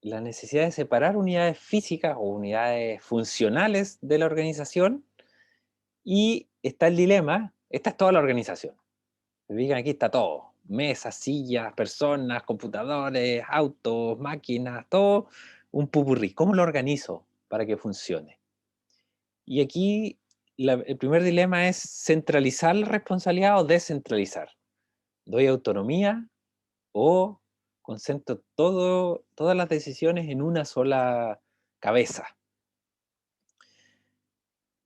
la necesidad de separar unidades físicas o unidades funcionales de la organización, y está el dilema, esta es toda la organización. Digan, aquí está todo, mesas, sillas, personas, computadores, autos, máquinas, todo un pupurrí. ¿Cómo lo organizo para que funcione? Y aquí el primer dilema es centralizar la responsabilidad o descentralizar. ¿Doy autonomía o concentro todas las decisiones en una sola cabeza?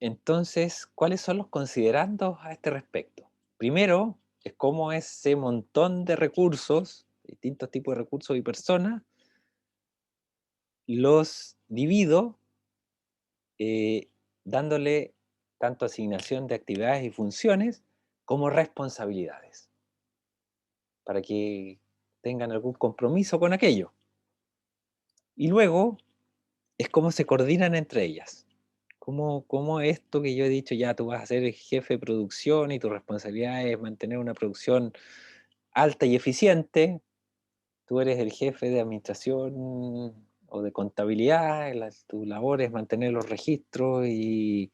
Entonces, ¿cuáles son los considerandos a este respecto? Primero, es cómo ese montón de recursos, distintos tipos de recursos y personas, los divido dándole tanto asignación de actividades y funciones como responsabilidades, para que tengan algún compromiso con aquello. Y luego es cómo se coordinan entre ellas. Cómo esto que yo he dicho, ya tú vas a ser el jefe de producción y tu responsabilidad es mantener una producción alta y eficiente, tú eres el jefe de administración o de contabilidad, tu labor es mantener los registros y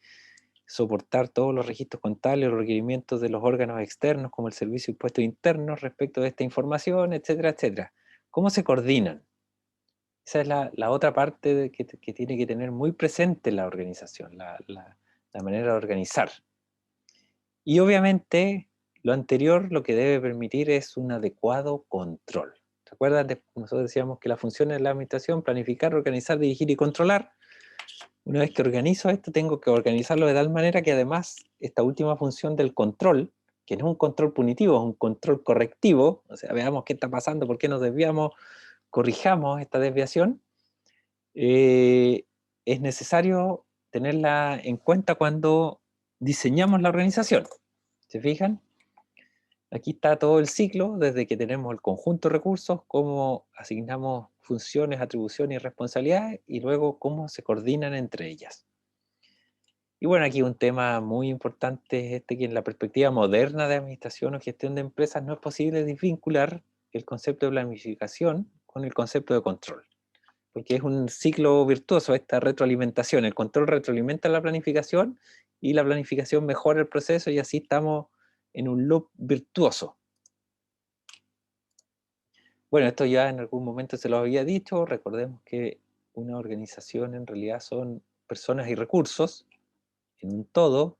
soportar todos los registros contables, los requerimientos de los órganos externos como el Servicio de Impuestos Internos respecto de esta información, etcétera, etcétera. ¿Cómo se coordinan? Esa es la otra parte que tiene que tener muy presente la organización, la manera de organizar. Y obviamente lo anterior lo que debe permitir es un adecuado control. ¿Recuerdan? Nosotros decíamos que las funciones de la administración: planificar, organizar, dirigir y controlar. Una vez que organizo esto, tengo que organizarlo de tal manera que además esta última función del control, que no es un control punitivo, es un control correctivo, o sea, veamos qué está pasando, por qué nos desviamos, corrijamos esta desviación, es necesario tenerla en cuenta cuando diseñamos la organización. ¿Se fijan? Aquí está todo el ciclo, desde que tenemos el conjunto de recursos, cómo asignamos funciones, atribuciones y responsabilidades, y luego cómo se coordinan entre ellas. Y bueno, aquí un tema muy importante es que en la perspectiva moderna de administración o gestión de empresas no es posible desvincular el concepto de planificación con el concepto de control. porque es un ciclo virtuoso esta retroalimentación. El control retroalimenta la planificación y la planificación mejora el proceso y así estamos en un loop virtuoso. Bueno, esto ya en algún momento se lo había dicho. Recordemos que una organización en realidad son personas y recursos en un todo.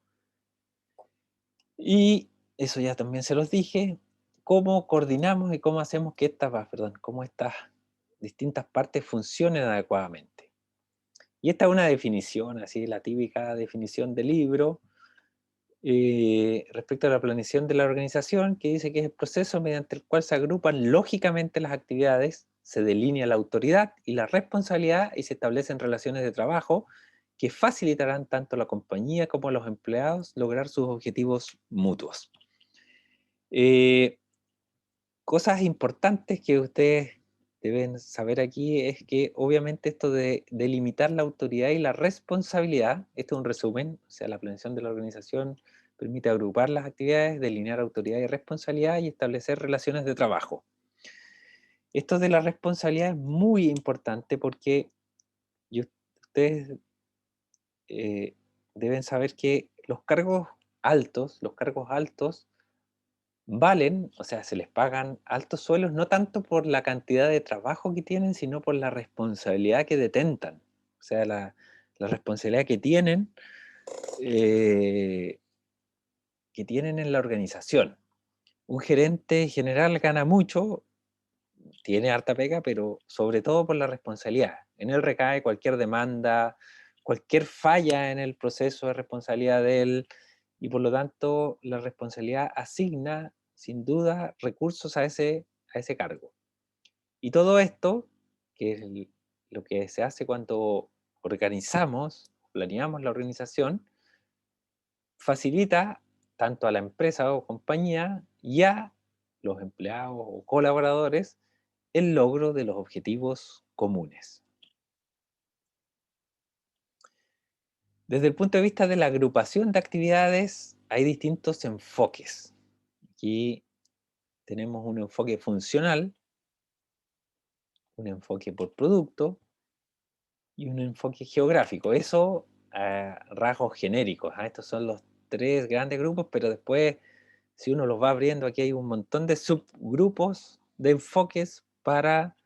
Y eso ya también se los dije. Cómo coordinamos y cómo hacemos que cómo estas distintas partes funcionen adecuadamente. Y esta es una definición, así la típica definición de libro, respecto a la planeación de la organización, que dice que es el proceso mediante el cual se agrupan lógicamente las actividades, se delinea la autoridad y la responsabilidad y se establecen relaciones de trabajo que facilitarán tanto a la compañía como a los empleados lograr sus objetivos mutuos. Cosas importantes que ustedes deben saber aquí es que obviamente esto de delimitar la autoridad y la responsabilidad, esto es un resumen, o sea, la planeación de la organización permite agrupar las actividades, delinear autoridad y responsabilidad y establecer relaciones de trabajo. Esto de la responsabilidad es muy importante porque ustedes deben saber que los cargos altos valen, o sea, se les pagan altos sueldos, no tanto por la cantidad de trabajo que tienen, sino por la responsabilidad que detentan. O sea, la responsabilidad que tienen en la organización. Un gerente general gana mucho, tiene harta pega, pero sobre todo por la responsabilidad. En él recae cualquier demanda, cualquier falla en el proceso de responsabilidad de él, y por lo tanto la responsabilidad asigna sin duda recursos a ese cargo. Y todo esto, que es lo que se hace cuando organizamos, planeamos la organización, facilita tanto a la empresa o compañía y a los empleados o colaboradores el logro de los objetivos comunes. Desde el punto de vista de la agrupación de actividades, hay distintos enfoques. Aquí tenemos un enfoque funcional, un enfoque por producto y un enfoque geográfico. Eso a rasgos genéricos. Estos son los tres grandes grupos, pero después, si uno los va abriendo, aquí hay un montón de subgrupos de enfoques para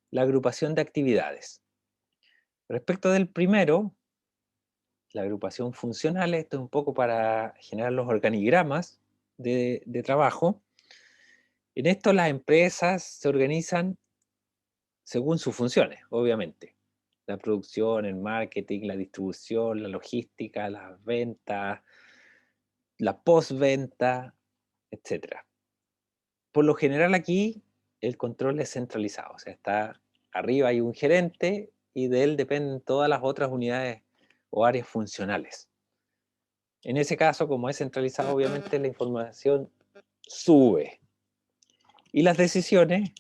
la agrupación de actividades. Respecto del primero, la agrupación funcional, esto es un poco para generar los organigramas de trabajo. En esto las empresas se organizan según sus funciones, obviamente. La producción, el marketing, la distribución, la logística, las ventas, la postventa, etc. Por lo general aquí el control es centralizado, o sea, está arriba hay un gerente y de él dependen todas las otras unidades o áreas funcionales. En ese caso, como es centralizado, obviamente la información sube y las decisiones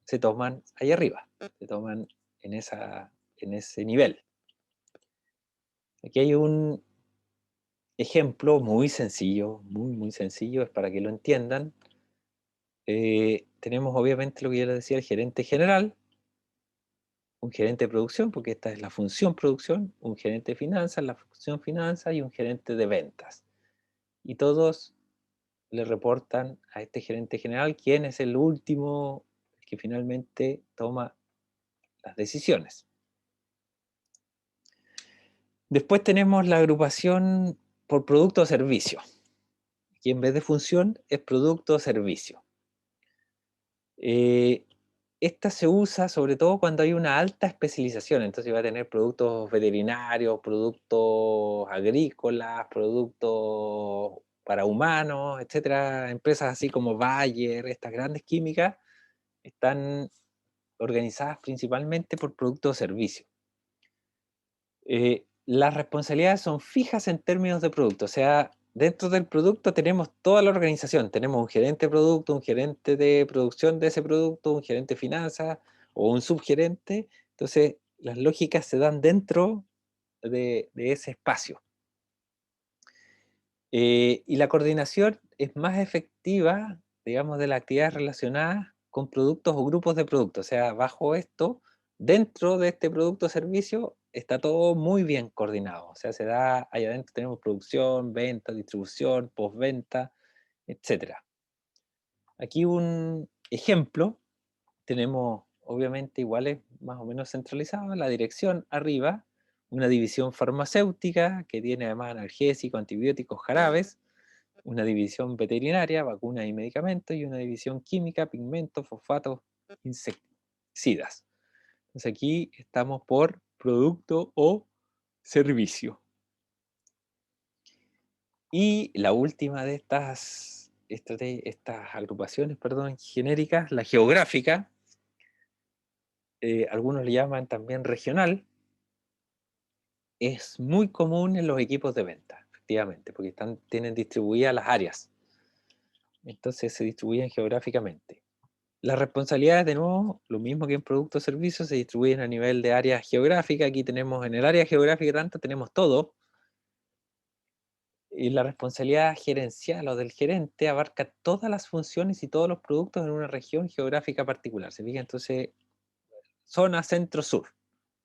se toman ahí arriba, se toman en ese nivel. Aquí hay un ejemplo muy sencillo, muy sencillo, es para que lo entiendan. Tenemos obviamente lo que yo les decía, el gerente general, un gerente de producción, porque esta es la función producción, un gerente de finanzas, la función finanzas y un gerente de ventas. Y todos le reportan a este gerente general, quien es el último que finalmente toma las decisiones. Después tenemos la agrupación por producto o servicio. Aquí en vez de función es producto o servicio. Esta se usa sobre todo cuando hay una alta especialización, entonces va a tener productos veterinarios, productos agrícolas, productos para humanos, etcétera. Empresas así como Bayer, estas grandes químicas, están organizadas principalmente por productos o servicios. Las responsabilidades son fijas en términos de producto, o sea, dentro del producto tenemos toda la organización, tenemos un gerente de producto, un gerente de producción de ese producto, un gerente de finanzas o un subgerente, entonces las lógicas se dan dentro de ese espacio. Y la coordinación es más efectiva, digamos, de las actividades relacionadas con productos o grupos de productos, o sea, bajo esto dentro de este producto o servicio está todo muy bien coordinado. O sea, ahí adentro tenemos producción, venta, distribución, postventa, etc. Aquí un ejemplo, tenemos obviamente iguales más o menos centralizados, la dirección arriba, una división farmacéutica que tiene además analgésicos, antibióticos, jarabes, una división veterinaria, vacunas y medicamentos, y una división química, pigmentos, fosfatos, insecticidas. Entonces aquí estamos por producto o servicio. Y la última de estas agrupaciones, genéricas, la geográfica, algunos le llaman también regional, es muy común en los equipos de venta, efectivamente, porque tienen distribuidas las áreas. Entonces se distribuyen geográficamente. Las responsabilidades, de nuevo, lo mismo que en productos o servicios, se distribuyen a nivel de área geográfica. Aquí tenemos, en el área geográfica tanto, tenemos todo. Y la responsabilidad gerencial o del gerente abarca todas las funciones y todos los productos en una región geográfica particular. ¿Se fija? Entonces, zona centro-sur.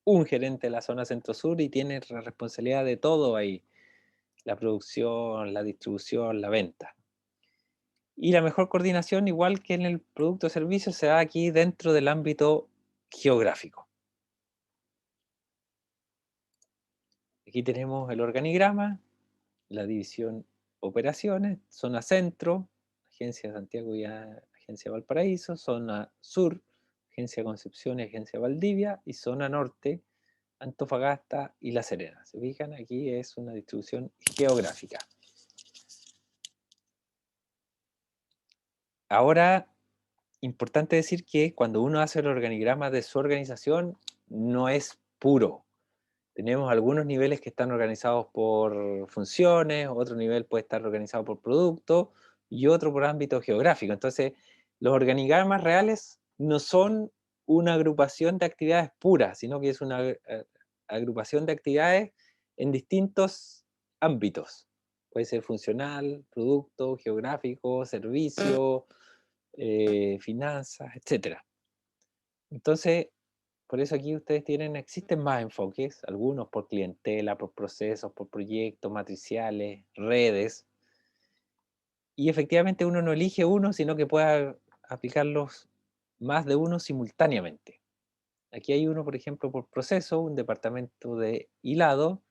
Un gerente de la zona centro-sur y tiene la responsabilidad de todo ahí. La producción, la distribución, la venta. Y la mejor coordinación, igual que en el producto o servicio, se da aquí dentro del ámbito geográfico. Aquí tenemos el organigrama, la división operaciones, zona centro, Agencia de Santiago y Agencia Valparaíso, zona sur, Agencia Concepción y Agencia Valdivia, y zona norte, Antofagasta y La Serena. ¿Se fijan? Aquí es una distribución geográfica. Ahora, importante decir que cuando uno hace el organigrama de su organización, no es puro. Tenemos algunos niveles que están organizados por funciones, otro nivel puede estar organizado por producto y otro por ámbito geográfico. Entonces, los organigramas reales no son una agrupación de actividades puras, sino que es una agrupación de actividades en distintos ámbitos. Puede ser funcional, producto, geográfico, servicio, finanzas, etc. Entonces, por eso aquí ustedes existen más enfoques, algunos por clientela, por procesos, por proyectos, matriciales, redes. Y efectivamente uno no elige uno, sino que puede aplicarlos más de uno simultáneamente. Aquí hay uno, por ejemplo, por proceso, un departamento de hilado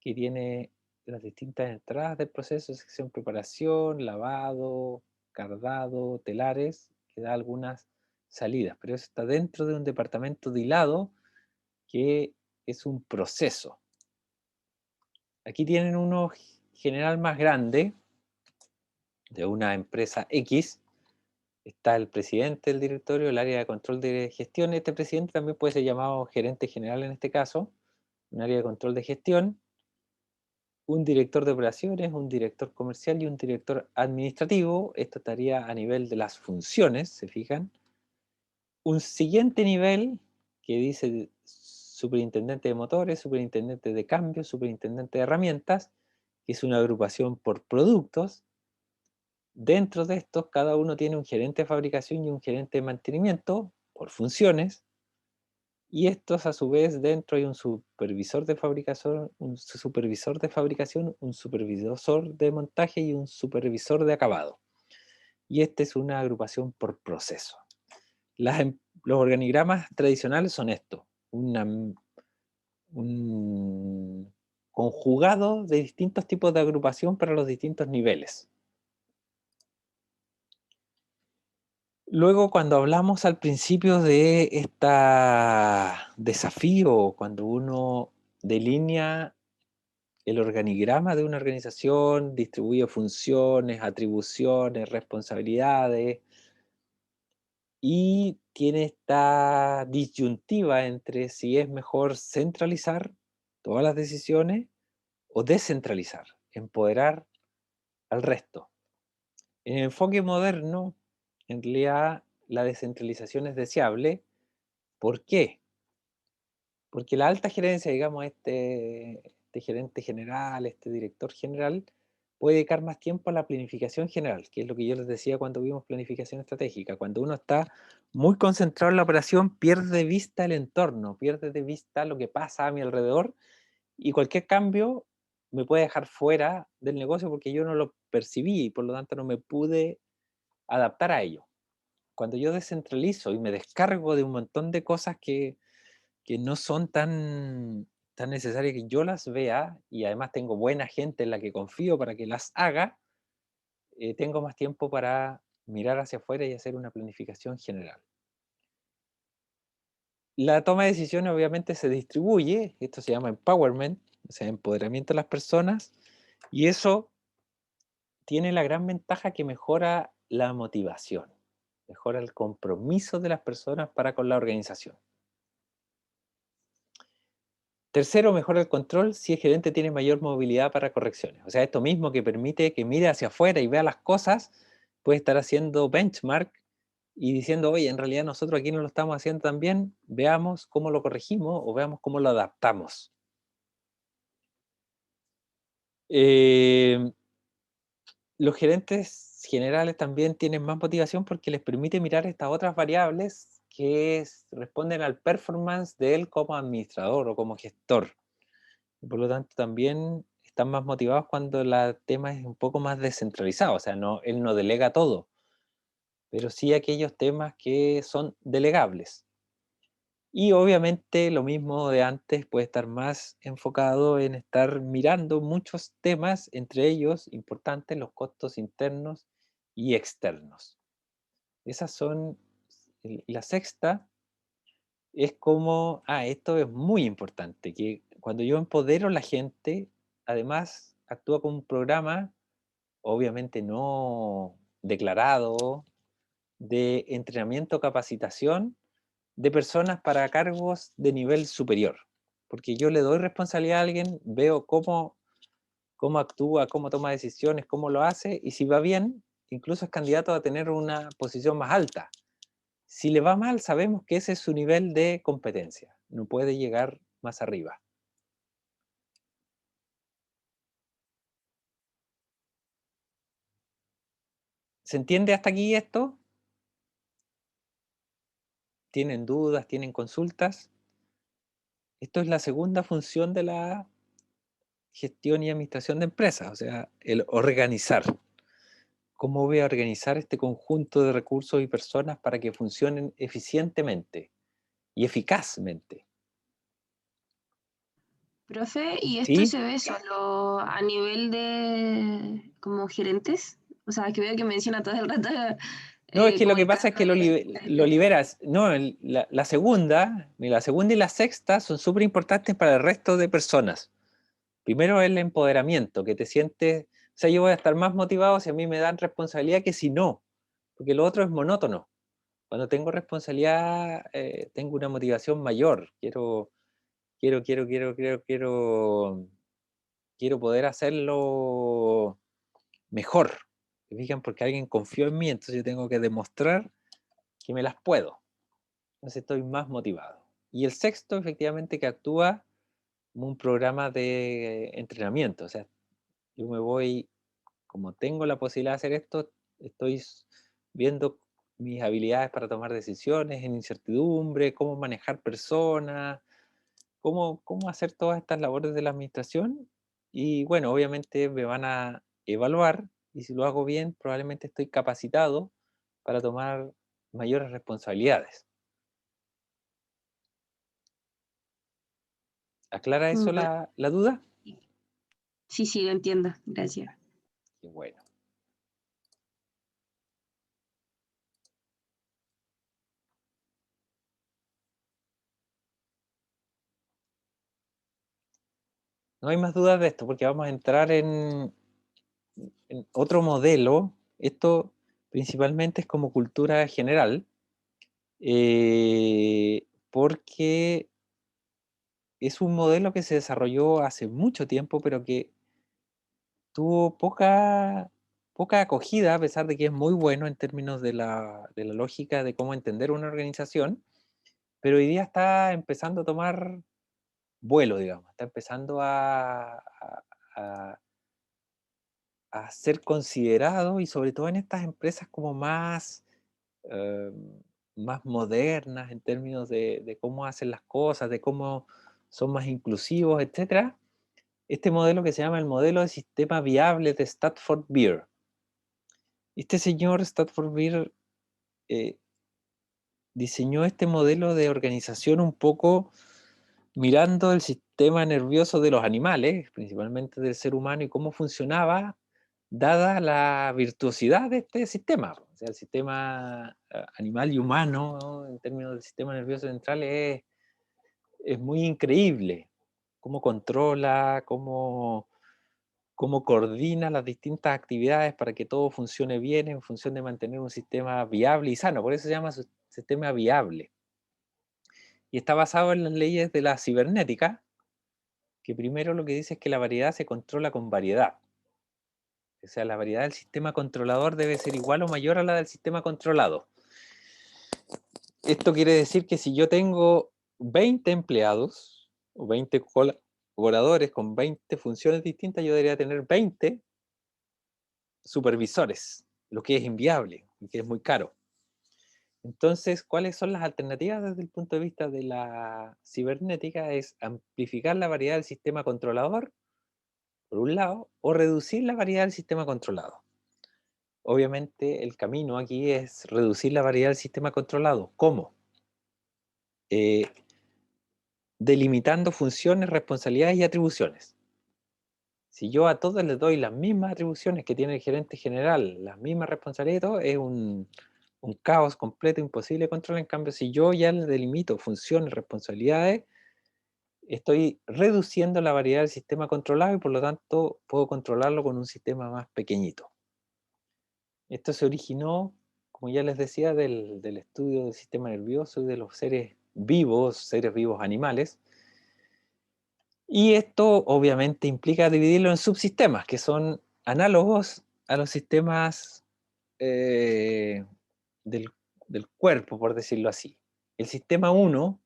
que tiene las distintas entradas del proceso, sección preparación, lavado, cardado, telares, que da algunas salidas, pero eso está dentro de un departamento de hilado que es un proceso. Aquí tienen uno general más grande de una empresa X. Está el presidente del directorio, el área de control de gestión. Este presidente también puede ser llamado gerente general en este caso, un área de control de gestión, un director de operaciones, un director comercial y un director administrativo. Esto estaría a nivel de las funciones, ¿se fijan? Un siguiente nivel que dice superintendente de motores, superintendente de cambios, superintendente de herramientas, que es una agrupación por productos. Dentro de estos, cada uno tiene un gerente de fabricación y un gerente de mantenimiento por funciones. Y estos, a su vez, dentro hay un supervisor de fabricación, un supervisor de montaje y un supervisor de acabado. Y esta es una agrupación por proceso. Los organigramas tradicionales son esto, un conjugado de distintos tipos de agrupación para los distintos niveles. Luego, cuando hablamos al principio de este desafío, cuando uno delinea el organigrama de una organización, distribuye funciones, atribuciones, responsabilidades, y tiene esta disyuntiva entre si es mejor centralizar todas las decisiones o descentralizar, empoderar al resto. En el enfoque moderno, en realidad, la descentralización es deseable. ¿Por qué? Porque la alta gerencia, digamos, este gerente general, este director general, puede dedicar más tiempo a la planificación general, que es lo que yo les decía cuando vimos planificación estratégica. Cuando uno está muy concentrado en la operación, pierde de vista el entorno, pierde de vista lo que pasa a mi alrededor, y cualquier cambio me puede dejar fuera del negocio porque yo no lo percibí y por lo tanto no me pude adaptar a ello. Cuando yo descentralizo y me descargo de un montón de cosas que no son tan necesarias que yo las vea, y además tengo buena gente en la que confío para que las haga, tengo más tiempo para mirar hacia afuera y hacer una planificación general. La toma de decisiones obviamente se distribuye, esto se llama empowerment, o sea, empoderamiento de las personas, y eso tiene la gran ventaja que mejora la motivación, mejora el compromiso de las personas para con la organización. Tercero, mejora el control si el gerente tiene mayor movilidad para correcciones. O sea, esto mismo que permite que mire hacia afuera y vea las cosas, puede estar haciendo benchmark y diciendo, oye, en realidad nosotros aquí no lo estamos haciendo tan bien, veamos cómo lo corregimos o veamos cómo lo adaptamos. Los gerentes generales también tienen más motivación porque les permite mirar estas otras variables que responden al performance de él como administrador o como gestor. Y por lo tanto, también están más motivados cuando el tema es un poco más descentralizado. O sea, él no delega todo, pero sí aquellos temas que son delegables. Y obviamente lo mismo de antes, puede estar más enfocado en estar mirando muchos temas, entre ellos, importantes, los costos internos y externos. Esas son, la sexta es como, esto es muy importante, que cuando yo empodero a la gente, además actúa como un programa, obviamente no declarado, de entrenamiento, capacitación de personas para cargos de nivel superior. Porque yo le doy responsabilidad a alguien, veo cómo actúa, cómo toma decisiones, cómo lo hace, y si va bien, incluso es candidato a tener una posición más alta. Si le va mal, sabemos que ese es su nivel de competencia, no puede llegar más arriba. ¿Se entiende hasta aquí esto? ¿Tienen dudas? ¿Tienen consultas? Esto es la segunda función de la gestión y administración de empresas, o sea, el organizar. ¿Cómo voy a organizar este conjunto de recursos y personas para que funcionen eficientemente y eficazmente? Profe, ¿y esto ¿Sí? se ve solo a nivel de como gerentes? O sea, que veo que menciona todo el rato No, es que lo que pasa es que lo comunicadores. liberas. No, la segunda y la sexta son súper importantes para el resto de personas. Primero el empoderamiento, que te sientes, o sea, yo voy a estar más motivado si a mí me dan responsabilidad que si no, porque lo otro es monótono. Cuando tengo responsabilidad, tengo una motivación mayor. Quiero poder hacerlo mejor. ¿Se fijan? Porque alguien confió en mí, entonces yo tengo que demostrar que me las puedo. Entonces estoy más motivado. Y el sexto, efectivamente, que actúa como un programa de entrenamiento. O sea, yo me voy, como tengo la posibilidad de hacer esto, estoy viendo mis habilidades para tomar decisiones en incertidumbre, cómo manejar personas, cómo hacer todas estas labores de la administración. Y bueno, obviamente me van a evaluar y si lo hago bien, probablemente estoy capacitado para tomar mayores responsabilidades. ¿Aclara eso la duda? Sí, sí, lo entiendo. Gracias. Qué bueno. No hay más dudas de esto porque vamos a entrar en otro modelo. Esto principalmente es como cultura general, porque es un modelo que se desarrolló hace mucho tiempo, pero que tuvo poca acogida, a pesar de que es muy bueno en términos de la lógica de cómo entender una organización, pero hoy día está empezando a tomar vuelo, digamos, está empezando a a ser considerado, y sobre todo en estas empresas como más, más modernas en términos de cómo hacen las cosas, de cómo son más inclusivos, etc. Este modelo que se llama el modelo de sistema viable de Stafford Beer. Este señor Stafford Beer diseñó este modelo de organización un poco mirando el sistema nervioso de los animales, principalmente del ser humano, y cómo funcionaba dada la virtuosidad de este sistema. O sea, el sistema animal y humano, ¿no? En términos del sistema nervioso central es muy increíble. Cómo controla, cómo coordina las distintas actividades para que todo funcione bien en función de mantener un sistema viable y sano. Por eso se llama sistema viable. Y está basado en las leyes de la cibernética, que primero lo que dice es que la variedad se controla con variedad. O sea, la variedad del sistema controlador debe ser igual o mayor a la del sistema controlado. Esto quiere decir que si yo tengo 20 empleados o 20 colaboradores con 20 funciones distintas, yo debería tener 20 supervisores, lo que es inviable y que es muy caro. Entonces, ¿cuáles son las alternativas desde el punto de vista de la cibernética? Es amplificar la variedad del sistema controlador, por un lado, o reducir la variedad del sistema controlado. Obviamente, el camino aquí es reducir la variedad del sistema controlado. ¿Cómo? Delimitando funciones, responsabilidades y atribuciones. Si yo a todos les doy las mismas atribuciones que tiene el gerente general, las mismas responsabilidades, todo, es un caos completo, imposible de controlar. En cambio, si yo ya les delimito funciones, responsabilidades, estoy reduciendo la variedad del sistema controlado y por lo tanto puedo controlarlo con un sistema más pequeñito. Esto se originó, como ya les decía, del estudio del sistema nervioso y de los seres vivos animales. Y esto obviamente implica dividirlo en subsistemas, que son análogos a los sistemas del cuerpo, por decirlo así. El sistema 1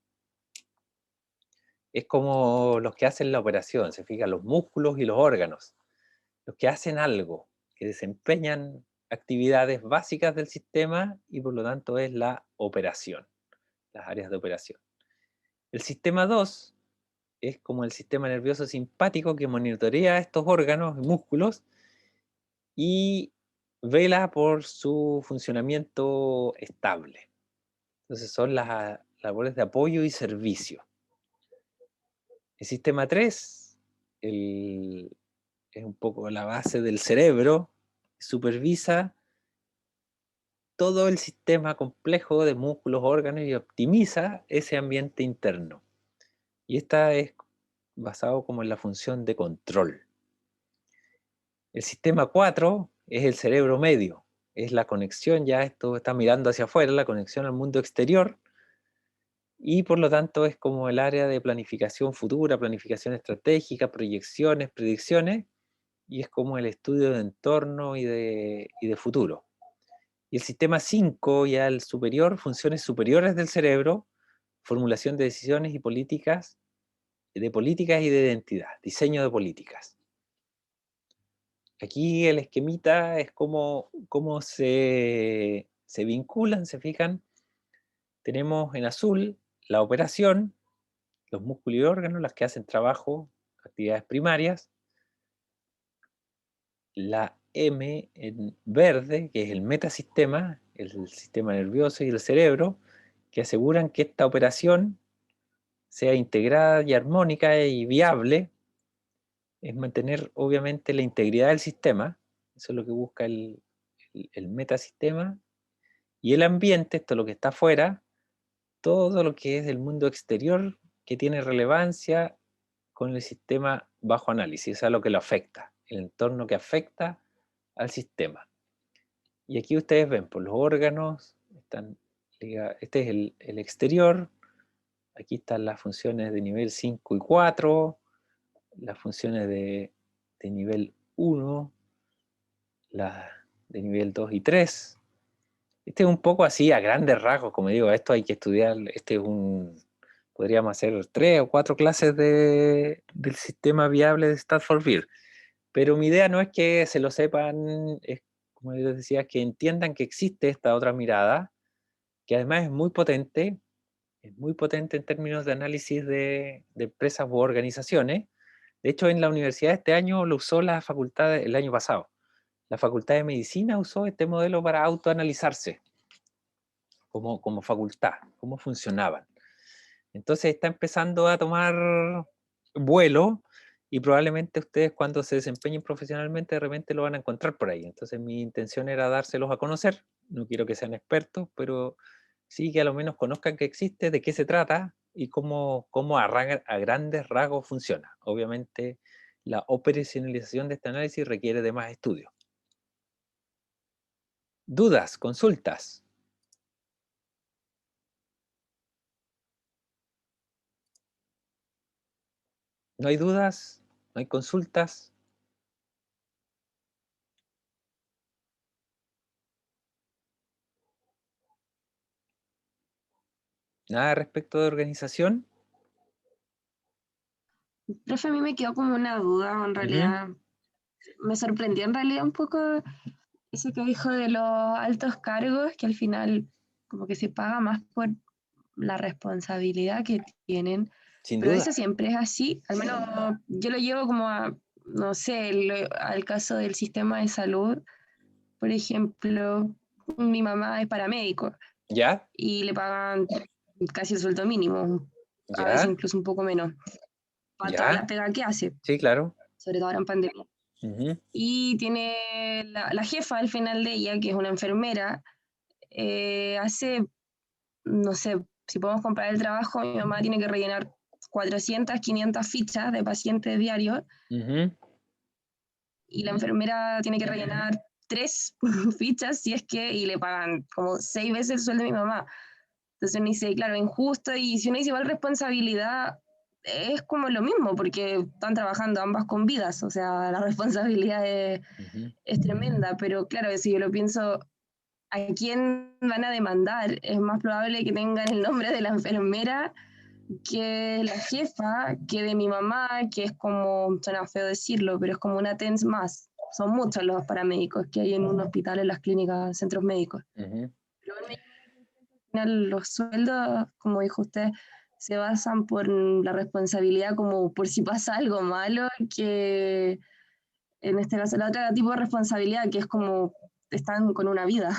es como los que hacen la operación, se fijan, los músculos y los órganos, los que hacen algo, que desempeñan actividades básicas del sistema y por lo tanto es la operación, las áreas de operación. El sistema 2 es como el sistema nervioso simpático que monitorea estos órganos y músculos y vela por su funcionamiento estable. Entonces son las labores de apoyo y servicio. El sistema 3 es un poco la base del cerebro, supervisa todo el sistema complejo de músculos, órganos y optimiza ese ambiente interno. Y esta es basado como en la función de control. El sistema 4 es el cerebro medio, es la conexión, ya esto está mirando hacia afuera, la conexión al mundo exterior, y por lo tanto es como el área de planificación futura, planificación estratégica, proyecciones, predicciones, y es como el estudio de entorno y de futuro. Y el sistema 5, ya el superior, funciones superiores del cerebro, formulación de decisiones y políticas, y de identidad, diseño de políticas. Aquí el esquemita es cómo se vinculan, se fijan. Tenemos en azul la operación, los músculos y órganos, las que hacen trabajo, actividades primarias. La M en verde, que es el metasistema, el sistema nervioso y el cerebro, que aseguran que esta operación sea integrada y armónica y viable. Es mantener obviamente la integridad del sistema, eso es lo que busca el metasistema, y el ambiente, esto es lo que está afuera, todo lo que es del mundo exterior que tiene relevancia con el sistema bajo análisis, eso es lo que lo afecta, el entorno que afecta al sistema. Y aquí ustedes ven, por los órganos, están ligados, este es el exterior, aquí están las funciones de nivel 5 y 4, las funciones de nivel 1, las de nivel 2 y 3. Este es un poco así, a grandes rasgos, como digo, esto hay que estudiar, podríamos hacer 3 o 4 clases del sistema viable de Stafford Beer. Pero mi idea no es que se lo sepan, es, como yo les decía, que entiendan que existe esta otra mirada, que además es muy potente en términos de análisis de empresas u organizaciones. De hecho, en la universidad este año lo usó la facultad, el año pasado. La Facultad de Medicina usó este modelo para autoanalizarse como facultad, cómo funcionaban. Entonces está empezando a tomar vuelo y probablemente ustedes cuando se desempeñen profesionalmente de repente lo van a encontrar por ahí. Entonces mi intención era dárselos a conocer, no quiero que sean expertos, pero sí que a lo menos conozcan que existe, de qué se trata y cómo a grandes rasgos funciona. Obviamente la operacionalización de este análisis requiere de más estudio. ¿Dudas? ¿Consultas? ¿No hay dudas? ¿No hay consultas? ¿Nada respecto de organización? Profe, a mí me quedó como una duda, en realidad. Me sorprendió en realidad un poco eso que dijo de los altos cargos, que al final como que se paga más por la responsabilidad que tienen. Sin Pero duda. eso siempre es así. Al menos yo lo llevo como a, no sé, al caso del sistema de salud. Por ejemplo, mi mamá es paramédico ¿Ya? y le pagan casi el sueldo mínimo, a ¿Ya? veces incluso un poco menos, para toda la ¿Ya? pega que hace, Sí, claro. sobre todo ahora en pandemia. Ujú. Y tiene la jefa al final de ella, que es una enfermera, hace, no sé, si podemos comparar el trabajo, mi mamá tiene que rellenar 400, 500 fichas de pacientes diarios Ujú. y la enfermera tiene que rellenar 3 fichas si es que, y le pagan como 6 veces el sueldo de mi mamá. Entonces uno dice, claro, injusto, y si uno dice igual responsabilidad, es como lo mismo, porque están trabajando ambas con vidas, o sea, la responsabilidad Ujú. es tremenda, pero claro, si yo lo pienso, ¿a quién van a demandar? Es más probable que tengan el nombre de la enfermera que la jefa, que de mi mamá, que es como, suena feo decirlo, pero es como una TENS más. Son muchos los paramédicos que hay en un hospital, en las clínicas, centros médicos. Ujú. Pero bueno, al final los sueldos, como dijo usted, se basan por la responsabilidad, como por si pasa algo malo, que en este caso la otra tipo de responsabilidad, que es como están con una vida.